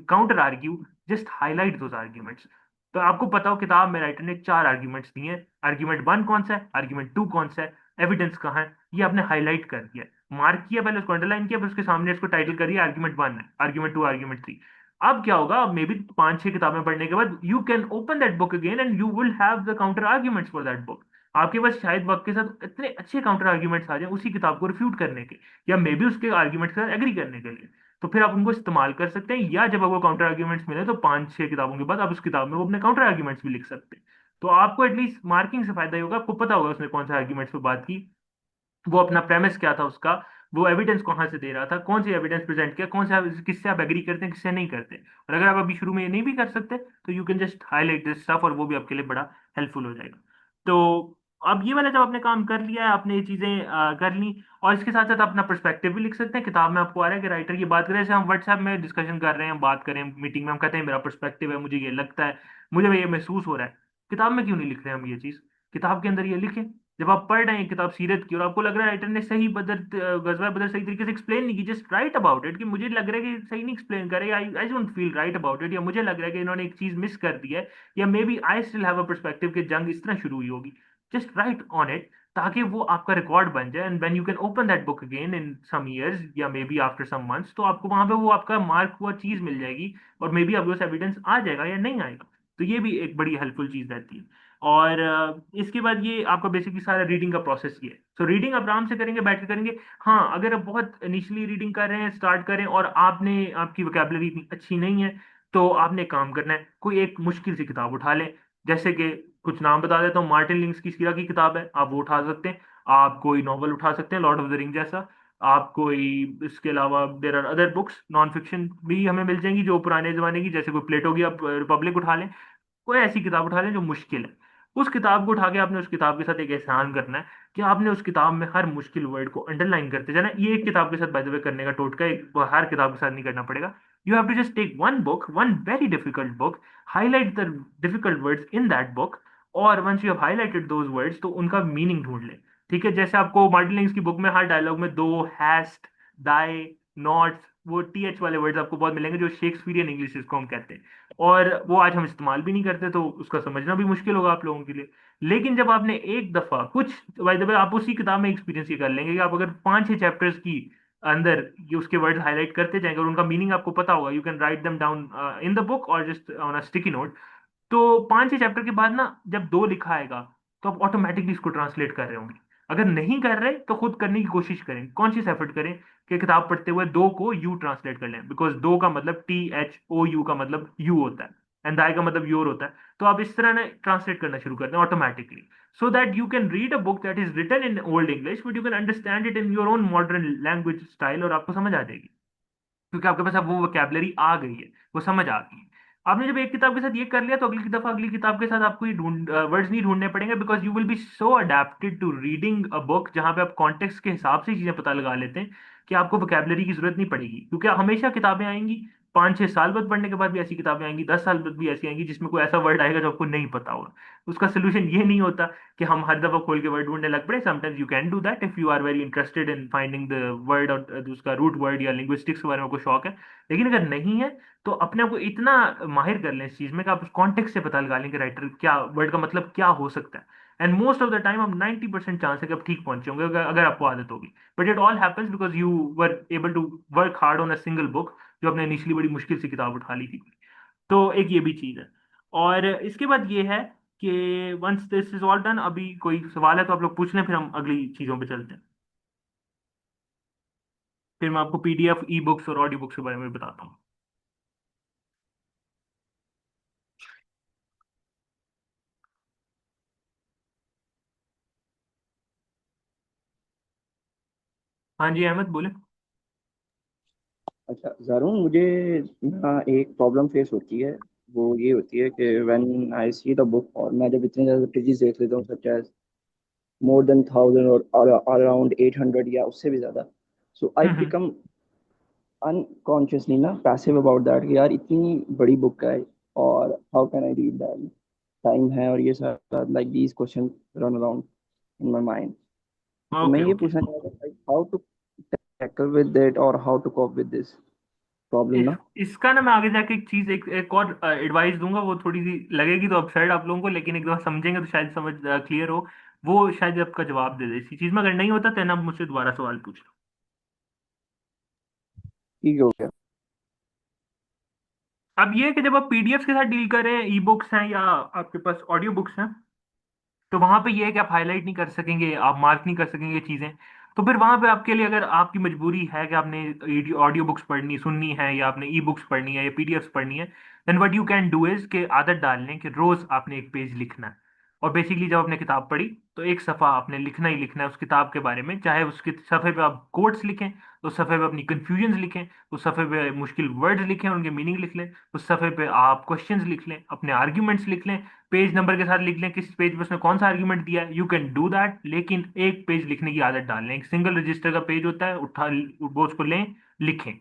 counter argue, just highlight those arguments. तो आपको पता हो किताब में राइटर ने 4 आर्ग्यूमेंट्स दिए हैं, आर्ग्यूमेंट 1 कौन सा है, आर्ग्यूमेंट 2 कौन सा है, एविडेंस कहाँ है, ये आपने हाईलाइट कर दिया, मार्क किया, पहले उसको अंडरलाइन किया, फिर उसके सामने इसको टाइटल करिए आर्ग्यूमेंट 1 है, आर्ग्यूमेंट 2, आर्ग्यूमेंट 3। अब क्या होगा, मे बी 5-6 किताबें पढ़ने के बाद you can open that book again and you will have the counter arguments for that book. आपके पास शायद वक्त के साथ इतने अच्छे काउंटर आर्ग्यूमेंट्स आ जाए उसी किताब को रिफ्यूट करने के, या मे बी उसके आर्ग्यूमेंट्स के साथ एग्री करने के लिए। तो फिर आप उनको इस्तेमाल कर सकते हैं, या जब आपको काउंटर आर्ग्यूमेंट्स मिले तो 5-6 किताबों के बाद आप उस किताब में वो अपने काउंटर आर्ग्यूमेंट्स भी लिख सकते हैं। तो आपको एटलीस्ट मार्किंग से फायदा ही होगा, आपको पता होगा उसने कौन सा आर्ग्यूमेंट्स पे बात की, वो अपना प्रेमिस क्या था उसका, वो एविडेंस कहाँ से दे रहा था, कौन सी एविडेंस प्रेजेंट किया, कौन सा किससे आप एग्री करते हैं, किससे नहीं करते। और अगर आप अभी शुरू में ये नहीं भी कर सकते तो you can just highlight this stuff, और वो भी आपके लिए बड़ा हेल्पफुल हो जाएगा। तो अब ये वाला जब आपने काम कर लिया है, आपने ये चीजें कर ली, और इसके साथ साथ अपना पर्सपेक्टिव भी लिख सकते हैं। किताब में आपको आ रहा है कि राइटर की बात करें, जैसे हम व्हाट्सएप में डिस्कशन कर रहे हैं, बात करें मीटिंग में, हम कहते हैं मेरा पर्सपेक्टिव है, मुझे ये लगता है, मुझे ये महसूस हो रहा है। किताब में क्यों नहीं लिख रहे हम ये चीज? किताब के अंदर ये लिखें। जब आप पढ़ रहे हैं किताब सीरत की और आपको लग रहा है राइटर ने सही बदर गजवा बदर सही तरीके से एक्सप्लेन नहीं की, जस्ट राइट अबाउट इट, कि मुझे लग रहा है कि सही नहीं एक्सप्लेन करे, I I don't feel right about it, या मुझे लग रहा है कि इन्होंने एक चीज मिस कर दी है, या maybe I still have a perspective कि जंग इस तरह शुरू हुई होगी। जस्ट राइट ऑन इट, ताकि वो आपका रिकॉर्ड बन जाए, and when you can open that book again in some years या maybe after some months, तो आपको वहां पे वो आपका मार्क हुआ चीज मिल जाएगी, और मे बी आपके पास एविडेंस आ जाएगा या नहीं आएगा। तो ये भी एक बड़ी हेल्पफुल चीज रहती है। और इसके बाद ये आपका बेसिकली सारा रीडिंग का प्रोसेस ये है। सो रीडिंग आप आराम से करेंगे, बैठ के करेंगे। हाँ, अगर आप बहुत इनिशियली रीडिंग कर रहे हैं, स्टार्ट करें, और आपने आपकी वोकेबलरी इतनी अच्छी नहीं है, तो आपने एक काम करना है, कोई एक मुश्किल सी किताब उठा लें। जैसे कि कुछ नाम बता देता हूँ, मार्टिन लिंक्स की सीरा की किताब है, आप वो उठा सकते हैं। आप कोई नॉवल उठा सकते हैं, लॉर्ड ऑफ द रिंग जैसा। आप कोई, इसके अलावा there are other books non fiction भी हमें मिल जाएंगी जो पुराने जमाने की, जैसे कोई प्लेटो की आप रिपब्लिक उठा लें। कोई ऐसी किताब उठा लें जो मुश्किल है। उस किताब को उठा के आपने उस किताब के साथ एक एहसान करना है, कि आपने उस किताब में हर मुश्किल वर्ड को अंडरलाइन करते जाना। ये एक किताब के साथ बाय द वे करने का टोटका एक हर किताब के साथ नहीं करना पड़ेगा। You have to just take one book, one very difficult book, highlight the difficult words in that book, और once you have highlighted those words तो उनका मीनिंग ढूंढ लें। ठीक है, जैसे आपको मार्टिन लिंक्स की बुक में हर डायलॉग में दो, हैस्ट, दाई, नॉट्स, वो टीएच वाले वर्ड्स आपको बहुत मिलेंगे, जो शेक्सपियरियन इंग्लिश जिसको हम कहते हैं, और वो आज हम इस्तेमाल भी नहीं करते, तो उसका समझना भी मुश्किल होगा आप लोगों के लिए। लेकिन जब आपने एक दफा कुछ, बाय द वे आप उसी किताब में एक्सपीरियंस ये कर लेंगे कि आप अगर 5-6 चैप्टर्स की अंदर ये उसके वर्ड्स हाईलाइट करते जाएंगे और उनका मीनिंग आपको पता होगा, you can write them down in the book और just on a sticky note. तो 5-6 चैप्टर के बाद ना, जब दो लिखा आएगा, तो आप ऑटोमेटिकली इसको ट्रांसलेट कर रहे होंगे। अगर नहीं कर रहे तो खुद करने की कोशिश करें, कॉन्शियस एफर्ट करें, कि किताब पढ़ते हुए दो को यू ट्रांसलेट कर लें, बिकॉज दो का मतलब THOU का मतलब यू होता है, एंड दाई का मतलब योर होता है। तो आप इस तरह ना ट्रांसलेट करना शुरू कर दें automatically, so that you can read a book that is written in old English, but you can understand it in your own modern language style, और आपको समझ आ जाएगी, क्योंकि आपके पास अब वो वोकेबलरी आ गई है, वो समझ आ गई है। आपने जब एक किताब के साथ ये कर लिया, तो अगली दफा अगली किताब के साथ आपको ये वर्ड्स नहीं ढूंढने पड़ेंगे, because you will be so adapted to reading a book, जहां पे आप कॉन्टेक्स्ट के हिसाब से चीजें पता लगा लेते हैं, कि आपको वोकेबलरी की जरूरत नहीं पड़ेगी। क्योंकि हमेशा किताबें आएंगी, 5-6 साल बाद पढ़ने के बाद भी ऐसी किताबें आएंगी, 10 साल बाद भी ऐसी आएंगी, जिसमें कोई ऐसा वर्ड आएगा जो आपको नहीं पता होगा। उसका सोल्यूशन ये नहीं होता कि हम हर दफा खोल के वर्ड ढूंढने लग पड़े। Sometimes you can do that if you are very interested in finding the word, और उसका रूट वर्ड या लिंग्विस्टिक्स के बारे में कोई शौक है। लेकिन अगर नहीं है, तो अपने आप को इतना माहिर कर लें इस चीज में कि आप उस कॉन्टेक्स्ट से पता लगा लें कि राइटर क्या वर्ड का मतलब क्या हो सकता है। And most of the time आप 90% चांस है कि आप ठीक पहुंचे होंगे, अगर आपको आदत होगी। But it all happens because you were able to work hard on a single book, जो आपने इनिशियली बड़ी मुश्किल से किताब उठा ली थी। तो एक ये भी चीज है। और इसके बाद ये है कि once this is all done, अभी कोई सवाल है तो आप लोग पूछ लें, फिर हम अगली चीजों पे चलते हैं। फिर मैं आपको PDF, ई बुक्स और ऑडियो बुक्स के बारे में भी बताता हूँ। हाँ जी, अहमद बोले। अच्छा जारून, मुझे यहाँ एक प्रॉब्लम फेस होती है। वो ये होती है कि when I see the book, और मैं जब इतने ज़्यादा पेजेस देख लेता हूँ, सच एज मोर देन 1000 और अराउंड 800 या उससे भी ज़्यादा, so I hmm. Become unconsciously ना पैसिव अबाउट दैट, कि यार इतनी बड़ी बुक है और how can I read that, time है और ये सारा, like these question run around in my mind. तो मैं ओके ये ओके। पूछना चाहता हूँ, like how to tackle with it और how to cope with this problem इस ना। इसका ना मैं आगे जाके एक चीज, एक और एडवाइस दूंगा, वो थोड़ी सी लगेगी तो अपसाइड आप लोगों को, लेकिन एक बार समझेंगे तो शायद समझ क्लियर हो। वो शायद आपका जवाब दे दे इसी चीज में। अगर नहीं होता तो ना आप मुझसे दोबारा सवाल पूछ लो। ठीक हो गया। अब ये है कि जब आप PDFs के साथ डील कर रहे हैं, ई बुक्स हैं या आपके पास ऑडियो बुक्स हैं, तो वहां पे ये है कि आप हाईलाइट नहीं कर सकेंगे, आप मार्क नहीं कर सकेंगे चीजें। तो फिर वहां पे आपके लिए, अगर आपकी मजबूरी है कि आपने ऑडियो बुक्स पढ़नी सुननी है, या आपने ई बुक्स पढ़नी है या PDFs पढ़नी है, then what you can do is कि आदत डाल लें कि रोज आपने एक पेज लिखना है। और बेसिकली जब आपने किताब पढ़ी तो एक सफ़ा आपने लिखना ही लिखना है उस किताब के बारे में, चाहे उसके सफ़े पे आप कोट्स लिखें, उस सफ़े पे अपनी कंफ्यूजन्स लिखें, उस सफ़े पे मुश्किल वर्ड्स लिखें, उनके मीनिंग लिख लें, उस सफ़े पे आप क्वेश्चंस लिख लें, अपने आर्ग्यूमेंट्स लिख लें, पेज नंबर के साथ लिख लें किस पेज पे उसने कौन सा आर्ग्यूमेंट दिया है, यू कैन डू दैट। लेकिन एक पेज लिखने की आदत डाल लें, एक सिंगल रजिस्टर का पेज होता है, उठा वो उसको लें, लिखें।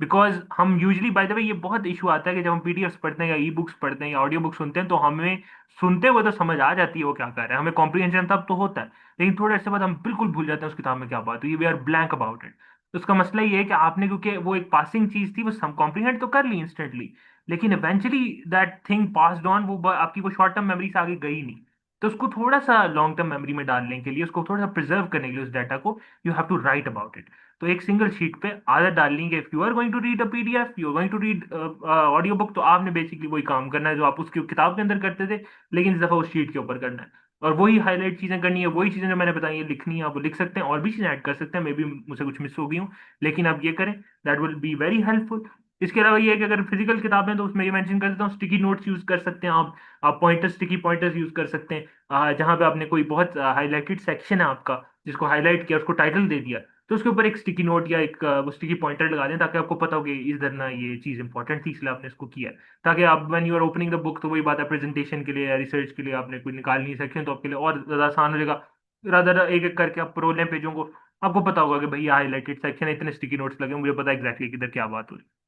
बिकॉज हम यूजली, बाय द वे, ये बहुत इशू आता है कि जब हम पीडीएफ पढ़ते हैं या ई बुक्स पढ़ते हैं या ऑडियो बुक सुनते हैं तो हमें सुनते हुए तो समझ आ जाती है वो क्या कर रहा है, हमें कॉम्प्रिहेंशन तब तो होता है, लेकिन थोड़े अर्से बाद हम बिल्कुल भूल जाते हैं उस किताब में क्या बात हुई, we are blank about it. तो उसका मसला ये है कि आपने, क्योंकि वो एक पासिंग चीज थी, वो हम कॉम्प्रीहेंड तो कर ली इंस्टेंटली, लेकिन eventually that thing passed on, वो आपकी वो शॉर्ट टर्म मेमोरी से आगे गई नहीं। तो उसको थोड़ा सा लॉन्ग टर्म मेमोरी में डालने के लिए, उसको थोड़ा सा प्रिजर्व करने के लिए उस डाटा को, you have to write about it. तो एक सिंगल शीट पे आदत डालनी है, if you are going to read a PDF, you are going to read audio book, तो आपने बेसिकली वही काम करना है जो आप उसकी किताब के अंदर करते थे, लेकिन इस दफा उस शीट के ऊपर करना है। और वही हाईलाइट चीजें करनी है, वही चीजें जो मैंने बताई है लिखनी है, आप वो लिख सकते हैं, और भी चीजें ऐड कर सकते हैं, मे बी मुझसे कुछ मिस हो गई हूँ, लेकिन आप ये करें, that will be very helpful. इसके अलावा ये है कि अगर फिजिकल किताबें, तो उसमें ये मेंशन कर देता हूँ, स्टिकी नोट्स यूज कर सकते हैं आप पॉइंटर्स, स्टिकी पॉइंटर्स यूज कर सकते हैं। जहाँ पे आपने कोई बहुत हाईलाइटेड सेक्शन है आपका, जिसको हाईलाइट किया, उसको टाइटल दे दिया, तो उसके ऊपर एक स्टिकी नोट या एक वो स्टिकी पॉइंटर लगा दें, ताकि आपको पता हो कि इधर ना ये चीज़ इंपॉर्टेंट थी इसलिए आपने इसको किया है। ताकि आप when you are opening the book, तो वही बात है, प्रेजेंटेशन के लिए या रिसर्च के लिए आपने कोई निकालनी सेक्शन, तो आपके लिए और ज़्यादा आसान हो जाएगा। रादर एक एक करके आप रोल लें पेजों को, आपको पता होगा कि भैया हाईलाइटेड सेक्शन है, इतने स्टिकी नोट्स लगे, मुझे पता है एग्जैक्टली किधर क्या बात हो रही है।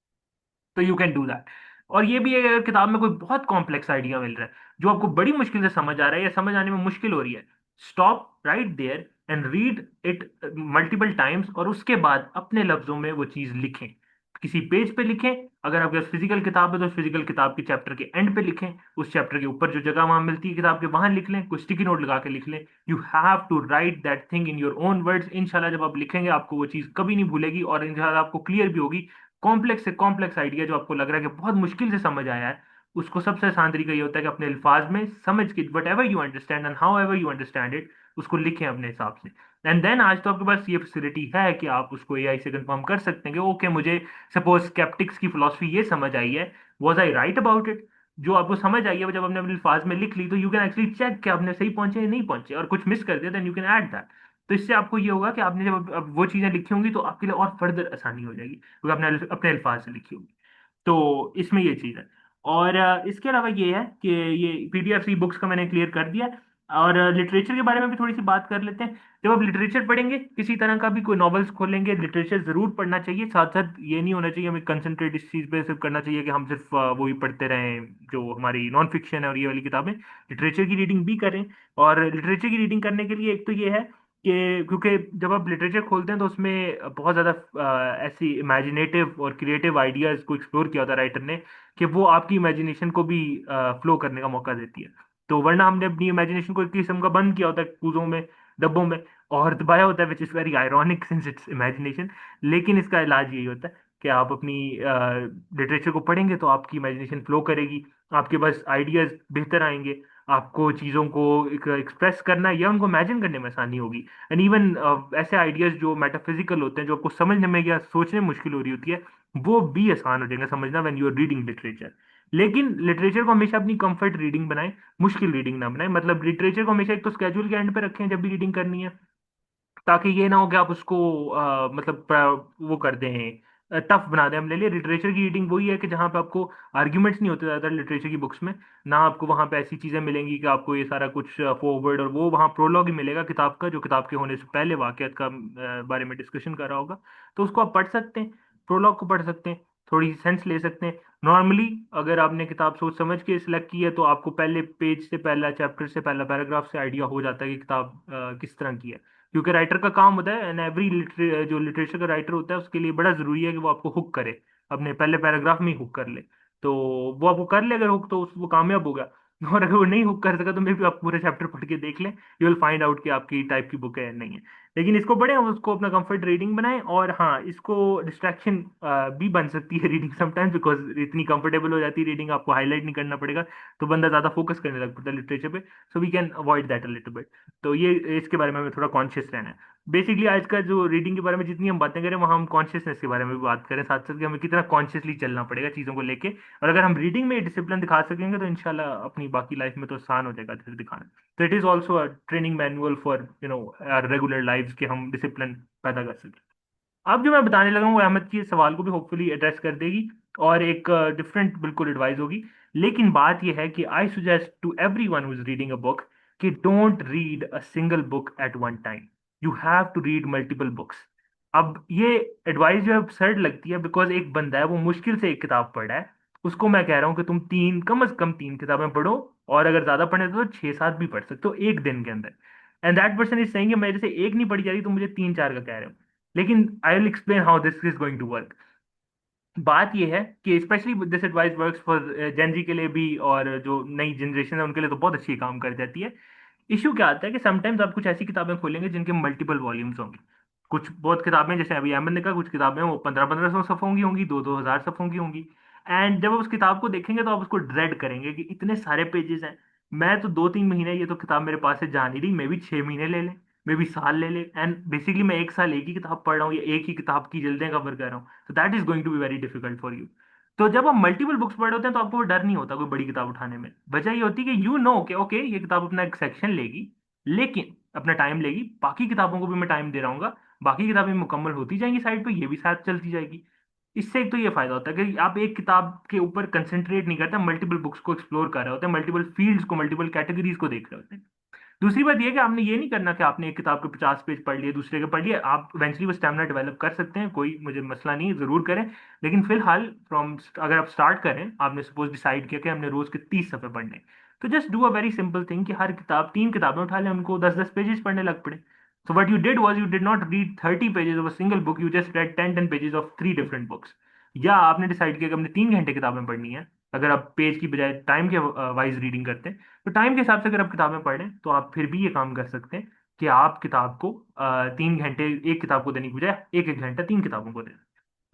तो यू कैन डू दैट। और ये भी है कि अगर किताब में कोई बहुत कॉम्प्लेक्स आइडिया मिल रहा है जो आपको बड़ी मुश्किल से समझ आ रहा है या समझ आने में मुश्किल हो रही है, stop right there and read it multiple times, और उसके बाद अपने लफ्जों में वो चीज लिखें, किसी पेज पे लिखें। अगर आपके पास फिजिकल किताब है तो फिजिकल किताब के चैप्टर के एंड पे लिखें, उस चैप्टर के ऊपर जो जगह वहां मिलती है किताब के वहां लिख लें, कुछ स्टिकी नोट लगा के लिख लें। You have to write that thing in your own words. इंशाल्लाह जब आप लिखेंगे आपको वो चीज कभी नहीं भूलेगी, और इंशाल्लाह आपको क्लियर भी होगी। कॉम्प्लेक्स से कॉम्प्लेक्स आइडिया जो आपको लग रहा है कि बहुत मुश्किल से समझ आया है, उसको सबसे आसान तरीका ये होता है कि अपने अल्फाज में समझ के, what ever you understand and how ever you understand it, उसको लिखें अपने हिसाब से। एंड देन आज तो आपके पास ये फैसिलिटी है कि आप उसको एआई से कंफर्म कर सकते हैं कि ओके, मुझे सपोज स्केप्टिक्स की फिलॉसफी ये समझ आई है, was I right about it. जो आपको समझ आई है वो जब आपने अपने अल्फाज में लिख ली, तो यू कैन एक्चुअली चेक कि आपने सही पहुंचे या नहीं पहुंचे, और कुछ मिस कर दिया then you can add that. तो इससे आपको ये होगा कि आपने जब अब वो चीजें लिखी होंगी तो आपके लिए और फर्दर आसानी हो जाएगी, क्योंकि आपने अपने अल्फाज से लिखी होगी। तो इसमें ये चीज़ है। और इसके अलावा ये है कि ये पीडीएफ ई बुक्स का मैंने क्लियर कर दिया है। और लिटरेचर के बारे में भी थोड़ी सी बात कर लेते हैं। जब आप लिटरेचर पढ़ेंगे, किसी तरह का भी कोई नॉवेल्स खोलेंगे, लिटरेचर जरूर पढ़ना चाहिए। साथ साथ ये नहीं होना चाहिए हमें कंसंट्रेट इस चीज़ पे सिर्फ करना चाहिए कि हम सिर्फ वो ही पढ़ते रहें जो हमारी नॉन फिक्शन है और ये वाली किताबें। लिटरेचर की रीडिंग भी करें। और लिटरेचर की रीडिंग करने के लिए एक तो ये है कि क्योंकि जब आप लिटरेचर खोलते हैं तो उसमें बहुत ज़्यादा ऐसी इमेजिनेटिव और क्रिएटिव आइडियाज़ को एक्सप्लोर किया होता है राइटर ने, कि वो आपकी इमेजिनेशन को भी फ्लो करने का मौका देती है। तो वरना हमने अपनी इमेजिनेशन को एक किस्म का बंद किया होता है कूजों में, डब्बों में, और दबाया होता है, which is very ironic since it's imagination. लेकिन इसका इलाज यही होता है कि आप अपनी लिटरेचर को पढ़ेंगे तो आपकी इमेजिनेशन फ्लो करेगी, आपके पास आइडियाज़ बेहतर आएंगे, आपको चीज़ों को एक्सप्रेस करना या उनको इमेजिन करने में आसानी होगी। एंड इवन ऐसे आइडियाज जो मेटाफिजिकल होते हैं, जो आपको समझने में या सोचने में मुश्किल हो रही होती है, वो भी आसान हो जाएगा समझना when you are reading literature. लेकिन लिटरेचर को हमेशा अपनी कंफर्ट रीडिंग बनाएं, मुश्किल रीडिंग ना बनाएं। मतलब लिटरेचर को हमेशा एक तो स्केड्यूल के एंड पे रखें जब भी रीडिंग करनी है, ताकि ये ना हो कि आप उसको मतलब वो कर दें, टफ बना दें अपने लिए। लिटरेचर की रीडिंग वही है कि जहाँ पे आपको आर्ग्यूमेंट्स नहीं होते ज़्यादातर लिटरेचर की बुक्स में, ना आपको वहाँ पे ऐसी चीज़ें मिलेंगी कि आपको ये सारा कुछ फॉरवर्ड, और वो वहाँ प्रोलॉग ही मिलेगा किताब का, जो किताब के होने से पहले वाक़यात का बारे में डिस्कशन कर रहा होगा। तो उसको आप पढ़ सकते हैं, प्रोलॉग को पढ़ सकते हैं, थोड़ी सेंस ले सकते हैं। नॉर्मली अगर आपने किताब सोच समझ के सिलेक्ट की है तो आपको पहले पेज से, पहला चैप्टर से, पहला पैराग्राफ से आइडिया हो जाता है कि किताब किस तरह की है। क्योंकि राइटर का काम होता है, एंड एवरी जो लिटरेचर का राइटर होता है उसके लिए बड़ा जरूरी है कि वो आपको हुक करे, अपने पहले पैराग्राफ में ही हुक कर ले। तो वो आपको कर ले अगर हुक, तो वो कामयाब होगा। और अगर वो नहीं हुक कर सका तो मे भी आप पूरे चैप्टर पढ़ के देख लें, यू विल फाइंड आउट कि आपकी टाइप की बुक है या नहीं है। लेकिन इसको पढ़ें, उसको अपना कंफर्ट रीडिंग बनाएं। और हाँ, इसको डिस्ट्रैक्शन भी बन सकती है रीडिंग समटाइम्स, बिकॉज इतनी कंफर्टेबल हो जाती है रीडिंग, आपको हाईलाइट नहीं करना पड़ेगा, तो बंदा ज़्यादा फोकस करने लग पड़ता है लिटरेचर पे। So we can avoid that a little bit. तो ये इसके बारे में हमें थोड़ा कॉन्शियस रहना है। बेसिकली आज का जो रीडिंग के बारे में जितनी हम बातें करें वहाँ हम कॉन्शियसनेस के बारे में भी बात करें साथ साथ कि हमें कितना कॉन्शियसली चलना पड़ेगा चीज़ों को लेके। और अगर हम रीडिंग में डिसिप्लिन दिखा सकेंगे तो इंशाल्लाह अपनी बाकी लाइफ में तो आसान हो जाएगा फिर दिखाना। तो it is also a training manual for regular life कि हम डिसिप्लिन पैदा कर सकें। अब जो मैं बताने लगा हूँ वो अहमद की इस सवाल को भी होपफुली एड्रेस कर देगी और एक डिफरेंट बिल्कुल एडवाइस होगी। लेकिन बात यह है कि I suggest to every one who is reading a book कि don't read a single book at one time. You have to read multiple books. अब ये एडवाइस जो है absurd लगती है बिकॉज एक बंदा है वो मुश्किल से एक किताब पढ़ रहा है। उसको मैं कह रहा हूँ कि तुम तीन कम से कम तीन किताबें पढ़ो। और अगर ज्यादा पढ़ने तो छह सात भी पढ़ सकते हो एक दिन के अंदर। And that person is saying मेरे से एक नहीं पढ़ी जा रही तो मुझे तीन चार का कह रहे हो। लेकिन I will explain how this is going to work. बात यह है कि specially this advice works for Gen Z के लिए भी और जो नई जनरेशन है उनके लिए तो बहुत अच्छी काम कर जाती है। इशू क्या आता है कि समटाइम्स आप कुछ ऐसी किताबें खोलेंगे जिनके मल्टीपल वॉल्यूम्स होंगे। कुछ बहुत किताबें जैसे अभी अहमद ने कहा कुछ किताबें वो 1500 1500 सफ़ों की होंगी 2000 सफ़ों की होंगी। एंड जब आप उस किताब को देखेंगे तो आप उसको ड्रेड करेंगे कि इतने सारे पेजेस हैं। मैं तो 2 3 महीने ये तो किताब मेरे पास से जा नहीं रही मे भी 6 महीने ले लें मे भी साल ले ले एंड बेसिकली मैं एक साल एक ही किताब पढ़ रहा हूँ या एक ही किताब की जल्दें कवर कर रहा हूँ तो that is going to be very difficult for you. तो जब आप मल्टीपल बुक्स पढ़ रहे होते हैं तो आपको वो डर नहीं होता कोई बड़ी किताब उठाने में। वजह ये होती है कि यू नो कि ओके ये किताब अपना एक सेक्शन लेगी लेकिन अपना टाइम लेगी बाकी किताबों को भी मैं टाइम दे रहा हूँ। बाकी किताबें मुकम्मल होती जाएंगी साइड पे ये भी साथ चलती जाएगी। इससे एक तो ये फायदा होता है कि आप एक किताब के ऊपर कंसंट्रेट नहीं करते मल्टीपल बुक्स को एक्सप्लोर कर रहे होते हैं मल्टीपल फील्ड्स को मल्टीपल कैटेगरीज को देख रहे होते हैं। दूसरी बात यह है कि आपने ये नहीं करना कि आपने एक किताब के 50 पेज पढ़ लिए दूसरे के पढ़ लिए आप इवेंचुअली वो स्टेमिना डेवलप कर सकते हैं कोई मुझे मसला नहीं जरूर करें। लेकिन फिलहाल फ्रॉम अगर आप स्टार्ट करें आपने सपोज डिसाइड किया कि हमने रोज के 30 सफ़े पढ़ने। तो just do a very simple thing कि हर किताब तीन किताबें उठा लें उनको 10 10 पेजेस पढ़ने लग पड़े। So what you did was you did not read 30 pages of a single book, you just read 10 pages of three different books। या आपने डिसाइड किया कि हमने 3 घंटे किताबें पढ़नी है। अगर आप पेज की बजाय टाइम के वाइज रीडिंग करते हैं तो टाइम के हिसाब से अगर आप किताबें पढ़ें तो आप फिर भी ये काम कर सकते हैं कि आप किताब को 3 घंटे एक किताब को देने की बजाय एक एक घंटा तीन किताबों को दें।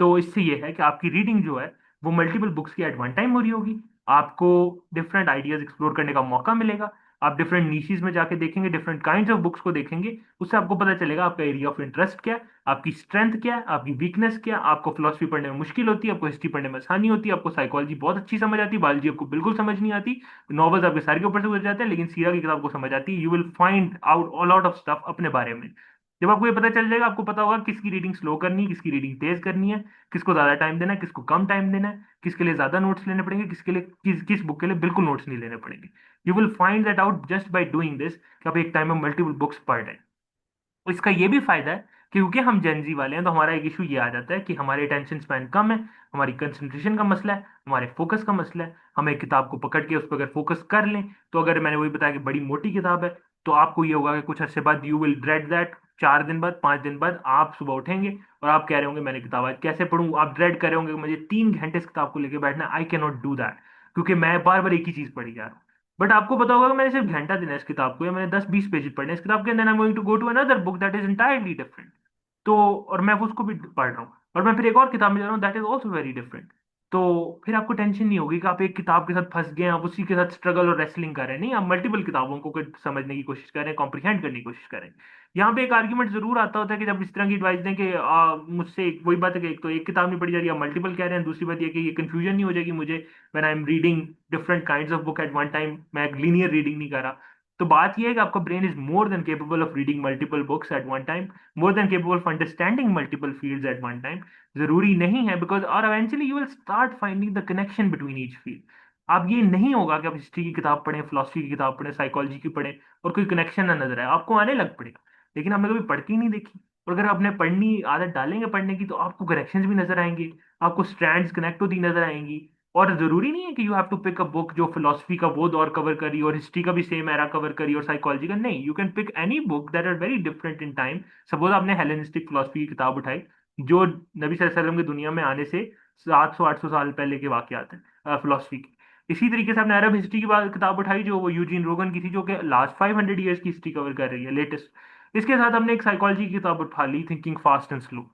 तो इससे ये है कि आपकी रीडिंग जो है वो मल्टीपल बुक्स की एट वन टाइम हो रही होगी। आपको डिफरेंट आइडियाज एक्सप्लोर करने का मौका मिलेगा। आप डिफरेंट नीशेस में जाके देखेंगे डिफरेंट काइंड्स ऑफ बुक्स को देखेंगे। उससे आपको पता चलेगा आपका एरिया ऑफ इंटरेस्ट क्या है आपकी स्ट्रेंथ क्या है आपकी वीकनेस क्या है। आपको फिलोसफी पढ़ने में मुश्किल होती है आपको हिस्ट्री पढ़ने में आसानी होती है आपको साइकोलॉजी बहुत अच्छी समझ आती है बायोलॉजी आपको बिल्कुल समझ नहीं आती। नॉवेल्स आपके सारे के ऊपर से गुजर जाते हैं लेकिन सीरा की किताब को समझ आती है। You will find out a lot of stuff अपने बारे में। जब आपको ये पता चल जाएगा आपको पता होगा किसकी रीडिंग स्लो करनी है किसकी रीडिंग तेज करनी है किसको ज्यादा टाइम देना है किसको कम टाइम देना है किसके लिए ज्यादा नोट्स लेने पड़ेंगे किसके लिए किस बुक के लिए बिल्कुल नोट्स नहीं लेने पड़ेंगे। You will find that out just by doing this कि आप एक टाइम में मल्टीपल बुक्स पढ़ रहे हैं। और इसका ये भी फायदा है कि क्योंकि हम जेनजी वाले हैं तो हमारा एक इशू ये आ जाता है कि हमारे अटेंशन स्पैन कम है हमारी कंसंट्रेशन का मसला है हमारे फोकस का मसला है। हम एक किताब को पकड़ के उस पर अगर फोकस कर लें तो अगर मैंने वही बताया कि बड़ी मोटी किताब है तो आपको ये होगा कि कुछ अर्से बाद यू विल ड्रेड दैट 4 दिन बाद 5 दिन बाद आप सुबह उठेंगे और आप कह रहे होंगे मैंने किताब आज कैसे पढ़ूं। आप ड्रेड कर रहे होंगे कि मुझे 3 घंटे इस किताब को लेकर बैठना I can not do that क्योंकि मैं बार बार एक ही चीज पढ़ी जा रहा हूँ। बट आपको पता होगा कि मैंने सिर्फ घंटा देना है इस किताब को या मैंने 10 20 पेज पढ़ने हैं इस किताब के अंदर I am going to go to another book that is entirely different. तो और मैं उसको भी पढ़ रहा हूँ और मैं फिर एक और किताब में जा रहा हूँ that is also very different. तो फिर आपको टेंशन नहीं होगी कि आप एक किताब के साथ फंस गए हैं आप उसी के साथ स्ट्रगल और रेसलिंग कर रहे हैं। नहीं आप मल्टीपल किताबों को समझने की कोशिश कर रहे हैं कॉम्प्रिहेंड करने की कोशिश कर रहे हैं। यहाँ पे एक आर्ग्यूमेंट जरूर आता होता है कि जब इस तरह की एडवाइस दें कि मुझसे वही बात है कि एक तो एक किताब नहीं पढ़ी जा रही है मल्टीपल कह रहे हैं दूसरी बात ये कि ये कंफ्यूजन नहीं हो जाएगी मुझे when I am reading different kinds of book at one time मैं एक लीनियर रीडिंग नहीं कर रहा। तो बात यह है कि आपका brain is more than capable of reading multiple books at one time more than capable of understanding multiple fields at one time. जरूरी नहीं है बिकॉज और eventually you will start finding the connection between each field. अब ये नहीं होगा कि आप हिस्ट्री की किताब पढ़ें फिलोसफी की किताब पढ़ें साइकोलॉजी की पढ़ें और कोई कनेक्शन ना नजर आए आपको आने लग पड़ेगा। लेकिन आपने कभी पढ़ के ही नहीं देखी और अगर आपने पढ़नी आदत डालेंगे पढ़ने की तो आपको कनेक्शंस भी नजर आएंगे आपको स्ट्रैंड्स कनेक्ट होती नजर आएंगी। और जरूरी नहीं है कि you have to pick a book जो फिलोसफी का वो दौर कवर करी और हिस्ट्री का भी सेम एरा कवर करी और साइकोलॉजी का नहीं you can pick any book that are very different in time. Suppose आपने हेलेनिस्टिक फिलोसफी की किताब उठाई जो नबी सल्लल्लाहु अलैहि वसल्लम की दुनिया में आने से 700 800 साल पहले के वाकयात हैं फिलोसफी के। इसी तरीके से आपने अरब हिस्ट्री की किताब उठाई जो वो यूजीन रोगन की थी जो कि लास्ट 500 ईयर्स की हिस्ट्री कवर कर रही है लेटेस्ट। इसके साथ हमने एक साइकोलॉजी की किताब उठा ली थिंकिंग फास्ट एंड स्लो।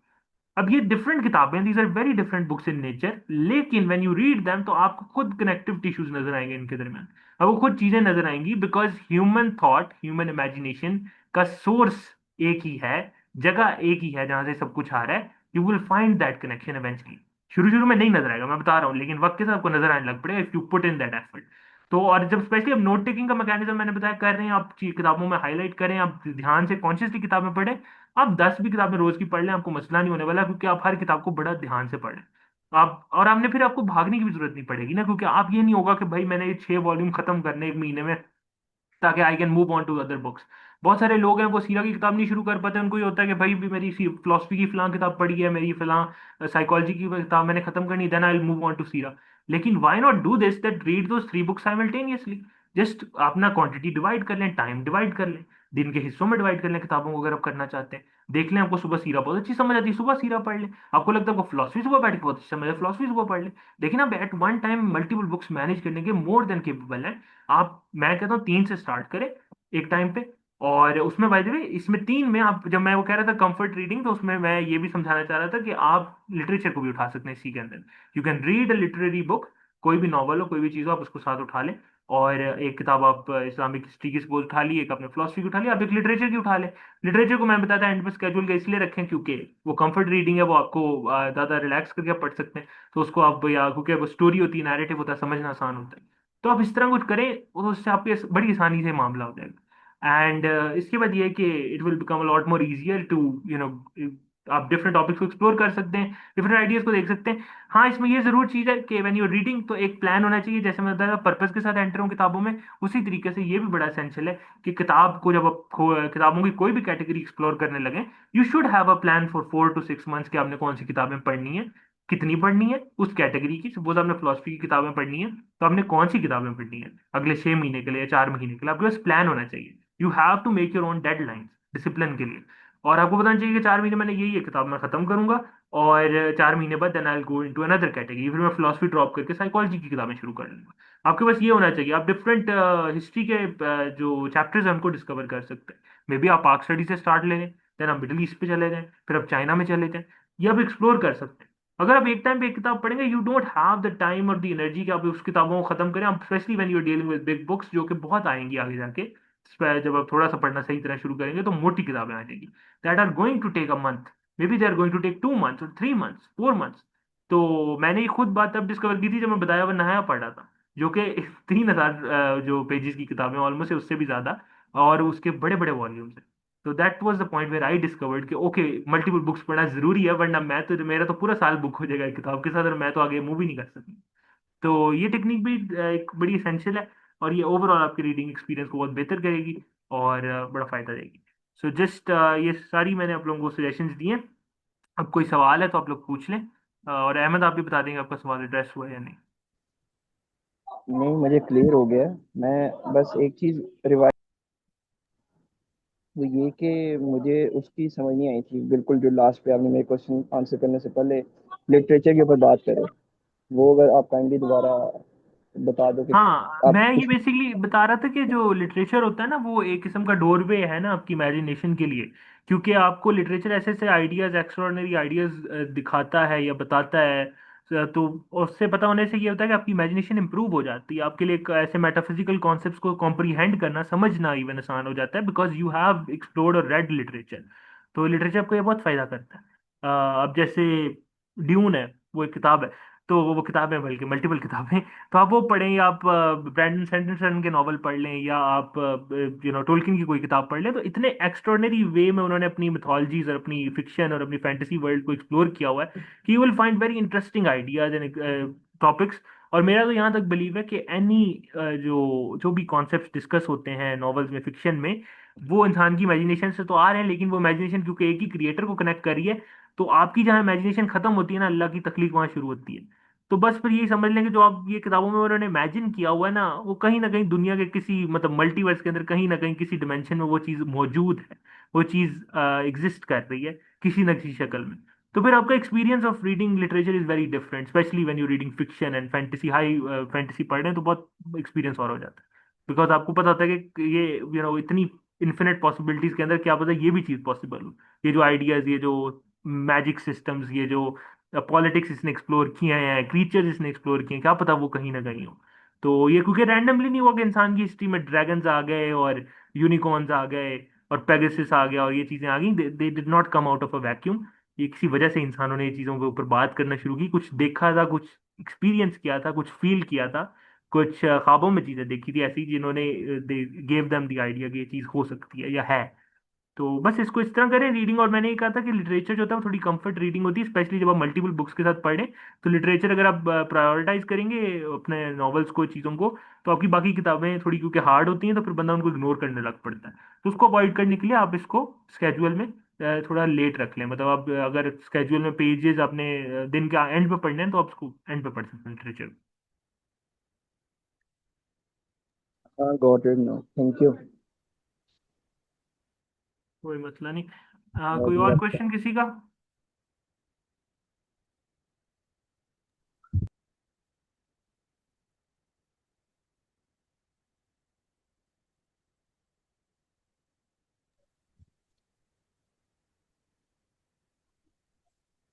अब ये डिफरेंट किताबें these are very different books in nature लेकिन व्हेन यू रीड देम तो आपको खुद कनेक्टिव टिश्यूज नजर आएंगे इनके दरमियान। अब वो खुद चीजें नजर आएंगी because human thought human imagination का सोर्स एक ही है जगह एक ही है जहां से सब कुछ आ रहा है। You will find that connection eventually. शुरू शुरू में नहीं नजर आएगा, मैं बता रहा हूँ, लेकिन वक्त के साथ आपको नजर आने लग पड़ेगा if you put in that effort. तो और जब स्पेशली अब नोट टेकिंग का मैकेनिज्म मैंने बताया कर रहे हैं, आप किताबों में हाईलाइट करें, आप ध्यान से कॉन्शियसली किताबें पढ़ें। आप 10 भी किताबें रोज की पढ़ लें, आपको मसला नहीं होने वाला, क्योंकि आप हर किताब को बड़ा ध्यान से पढ़ें। आप और आपने फिर आपको भागने की भी जरूरत नहीं पड़ेगी ना, क्योंकि आप ये नहीं होगा कि भाई मैंने ये 6 वॉल्यूम खत्म करने एक महीने में ताकि I can move on to other books. बहुत सारे लोग हैं वो सीरा की किताब नहीं शुरू कर पाते, उनको ये होता है कि भाई भी मेरी फिलोसफी की फलां किताब पढ़ी है, मेरी फलां साइकोलॉजी की किताब मैंने खत्म करनी, then I will move on to सीरा। लेकिन why not do this, that read those 3 books simultaneously. Just अपना क्वांटिटी डिवाइड कर लें, टाइम डिवाइड कर लें, दिन के हिस्सों में डिवाइड कर लें किताबों को, अगर आप करना चाहते हैं। देख लें, आपको सुबह सीरा बहुत अच्छी समझ आती है, सुबह सीरा पढ़ लें। आपको लगता है आपको फिलोसफी सुबह बैठ के बहुत अच्छी समझ है, फिलोसफी सुबह पढ़ लें। लेकिन आप at one time multiple books manage करने के मोर देन केपेबल हैं आप। मैं कहता हूँ 3 से स्टार्ट करें एक टाइम पे। और उसमें बाय द वे इसमें 3 में आप, जब मैं वो कह रहा था कंफर्ट रीडिंग, तो उसमें मैं ये भी समझाना चाह रहा था कि आप लिटरेचर को भी उठा सकते हैं इसी के अंदर। You can read a literary book, कोई भी नॉवल हो, कोई भी चीज़ हो, आप उसको साथ उठा लें। और एक किताब आप इस्लामिक हिस्ट्री की सपोज उठा ली, एक आपने फिलोसफी की उठा ली, आप एक लिटरेचर की उठा लें। लिटरेचर को मैं बताता एंड में स्केड्यूल का इसलिए रखें क्योंकि वो कंफर्ट रीडिंग है, वो आपको ज़्यादा रिलैक्स करके आप पढ़ सकते हैं। तो उसको आप, या क्योंकि वो स्टोरी होती है, नैरेटिव होता है, समझना आसान होता है। तो आप इस तरह कुछ करें, तो उससे आपके बड़ी आसानी से मामला हो जाएगा। एंड इसके बाद ये है कि it will become a lot more easier to you know आप डिफरेंट टॉपिक्स को एक्सप्लोर कर सकते हैं, डिफरेंट आइडियाज को देख सकते हैं। हाँ, इसमें ये जरूर चीज है कि व्हेन यू रीडिंग तो एक प्लान होना चाहिए, जैसे मैं बताया पर्पस के साथ एंटर हूँ किताबों में, उसी तरीके से ये भी बड़ा एसेंशियल है कि किताब को जब आप किताबों की कोई भी कैटेगरी एक्सप्लोर करने लगे, you should have a plan for 4 to 6 months कि आपने कौन सी किताबें पढ़नी है, कितनी पढ़नी है उस कैटेगरी की। सपोज आपने फिलोसफी की किताबें पढ़नी है, तो आपने कौन सी किताबें पढ़नी है अगले 6 महीने के लिए या 4 महीने के लिए, आपके पास प्लान होना चाहिए। You have to make your own deadlines discipline के लिए। और आपको बताना चाहिए कि 4 महीने मैंने यही एक किताब मैं खत्म करूंगा, और 4 महीने बाद then I will go into another category, फिर मैं फिलोसफी ड्रॉप करके साइकोलॉजी की किताबें शुरू कर लूंगा। आपके पास ये होना चाहिए। आप डिफरेंट हिस्ट्री के जो चैप्टर्स हैं उनको डिस्कवर कर सकते हैं। मे बी आप पाक स्टडी से स्टार्ट ले लें, देन आप मिडिल ईस्ट पे चले जाएं, फिर आप चाइना में चले जाएं, ये आप एक्सप्लोर कर सकते हैं। अगर आप एक टाइम पे एक किताब पढ़ेंगे, you don't have the time और द एनर्जी कि आप उस किताबों को खत्म करें। आप specially when you are dealing with big books, जो कि बहुत आएंगी आगे जाके, जब आप थोड़ा सा पढ़ना सही तरह शुरू करेंगे तो मोटी किताबें आ जाएंगी, that are going to take a month, maybe they are going to take 2 months और 3 मंथ्स 4 मंथ्स। तो मैंने ये खुद बात तब डिस्कवर की थी जब मैं बताया हुआ नहाया पढ़ रहा था, जो कि 3,000 जो पेजेस की किताबें ऑलमोस्ट, उससे भी ज्यादा, और उसके बड़े बड़े वॉल्यूम्स हैं। तो that was the point where I discovered कि ओके, मल्टीपल बुक्स पढ़ना जरूरी है, वरना मैं तो, मेरा तो पूरा साल बुक हो जाएगा एक किताब के साथ, और मैं तो आगे मूव ही नहीं कर सकता। तो ये टेक्निक भी एक बड़ी एसेंशियल है, और ये ओवरऑल आपकी रीडिंग एक्सपीरियंस को बहुत बेहतर करेगी और बड़ा फायदा देगी। सो जस्ट ये सारी मैंने आप लोगों को सजेशंस दिए। अब कोई सवाल है तो आप लोग पूछ लें। और अहमद, आप भी बता देंगे आपका सवाल एड्रेस हुआ है या नहीं। नहीं, मुझे क्लियर हो गया है। मैं बस एक चीज रिवाइज, वो ये कि मुझे उसकी समझ नहीं आई थी बिल्कुल, जो लास्ट पे आपने मेरे क्वेश्चन आंसर करने से पहले लिटरेचर के ऊपर बात करें, वो अगर आप काइंडली दोबारा बता दो कि हाँ, मैं आप ये बेसिकली बता रहा था कि जो लिटरेचर होता है ना, वो एक किस्म का डोरवे है ना आपकी इमेजिनेशन के लिए। क्योंकि आपको लिटरेचर ऐसे ऐसे आइडियाज, एक्स्ट्रॉर्डनरी आइडियाज दिखाता है या बताता है। तो उससे पता होने से ये होता है कि आपकी इमेजिनेशन इंप्रूव हो जाती है, आपके लिए एक ऐसे मेटाफिजिकल कॉन्सेप्ट्स को कॉम्प्रीहेंड करना, समझना इवन आसान हो जाता है, बिकॉज यू हैव एक्सप्लोर्ड और रेड लिटरेचर। तो लिटरेचर आपको ये बहुत फायदा करता है। अब जैसे ड्यून है, वो एक किताब है, तो वो किताब है, बल्कि मल्टीपल किताबें। तो आप वो पढ़ें, या आप ब्रैंडन सैंडरसन के नॉवल पढ़ लें, या आप टोल्किन की कोई किताब पढ़ लें, तो इतने एक्स्ट्रॉर्डनरी वे में उन्होंने अपनी मिथोलॉजीज और अपनी फिक्शन और अपनी फैंटेसी वर्ल्ड को एक्सप्लोर किया हुआ है कि you will find very interesting ideas and topics. और मेरा तो यहाँ तक बिलीव है कि एनी जो जो भी कॉन्सेप्ट डिस्कस होते हैं नॉवेल्स में, फिक्शन में, वो इंसान की इमेजिनेशन से तो आ रहे हैं, लेकिन वो इमेजिनेशन क्योंकि एक ही क्रिएटर को कनेक्ट करी है, तो आपकी जहाँ इमेजिनेशन खत्म होती है ना, अल्लाह की तख्लीक वहां शुरू होती है। तो बस फिर यही समझ लें कि जो आप ये किताबों में उन्होंने इमेजिन किया हुआ है ना, वो कहीं ना कहीं दुनिया के किसी, मतलब मल्टीवर्स के अंदर कहीं ना कहीं किसी डिमेंशन में वो चीज़ मौजूद है, वो चीज़ एग्जिस्ट कर रही है किसी न किसी शक्ल में। तो फिर आपका experience of reading literature is very different, specially when you reading fiction and fantasy, high fantasy पढ़ रहे हैं तो बहुत एक्सपीरियंस और हो जाता है। बिकॉज आपको पता होता है कि ये इतनी इन्फिनिट पॉसिबिलिटीज के अंदर क्या पता ये भी चीज़ पॉसिबल हो। ये जो आइडियाज, ये जो मैजिक सिस्टम्स, ये जो पॉलिटिक्स इसने एक्सप्लोर किए हैं, क्रीचर्स इसने एक्सप्लोर किए हैं, क्या पता वो कहीं ना कहीं हो। तो ये क्योंकि रैंडमली नहीं हुआ कि इंसान की हिस्ट्री में ड्रैगन्स आ गए और यूनिकॉर्न्स आ गए, और पेगासस आ गया और ये चीजें आ गई, they did not come out of a vacuum. ये किसी वजह से इंसानों ने ये चीजों के ऊपर बात करना शुरू की, कुछ देखा था, कुछ एक्सपीरियंस किया था, कुछ फील किया था, कुछ ख्वाबों में चीजें देखी थी ऐसी, जिन्होंने they gave them the idea कि ये चीज हो सकती है या है। तो बस इसको इस तरह करें रीडिंग। और मैंने ये कहा था कि लिटरेचर जो होता है वो थोड़ी कंफर्ट रीडिंग होती है, स्पेशली जब आप मल्टीपल बुक्स के साथ पढ़ें। तो लिटरेचर अगर आप प्रायोरिटाइज करेंगे अपने नॉवेल्स को, चीज़ों को, तो आपकी बाकी किताबें थोड़ी क्योंकि हार्ड होती हैं तो फिर बंदा उनको इग्नोर करने लग पड़ता है। तो उसको अवॉइड करने के लिए आप इसको स्केड्यूल में थोड़ा लेट रख लें। मतलब आप अगर स्केड्यूल में पेजेस अपने दिन के एंड पे पढ़ने हैं तो आप उसको एंड पे पढ़ सकते हैं लिटरेचर। हाँ, got it no, thank you. कोई मसला नहीं। कोई और क्वेश्चन किसी का?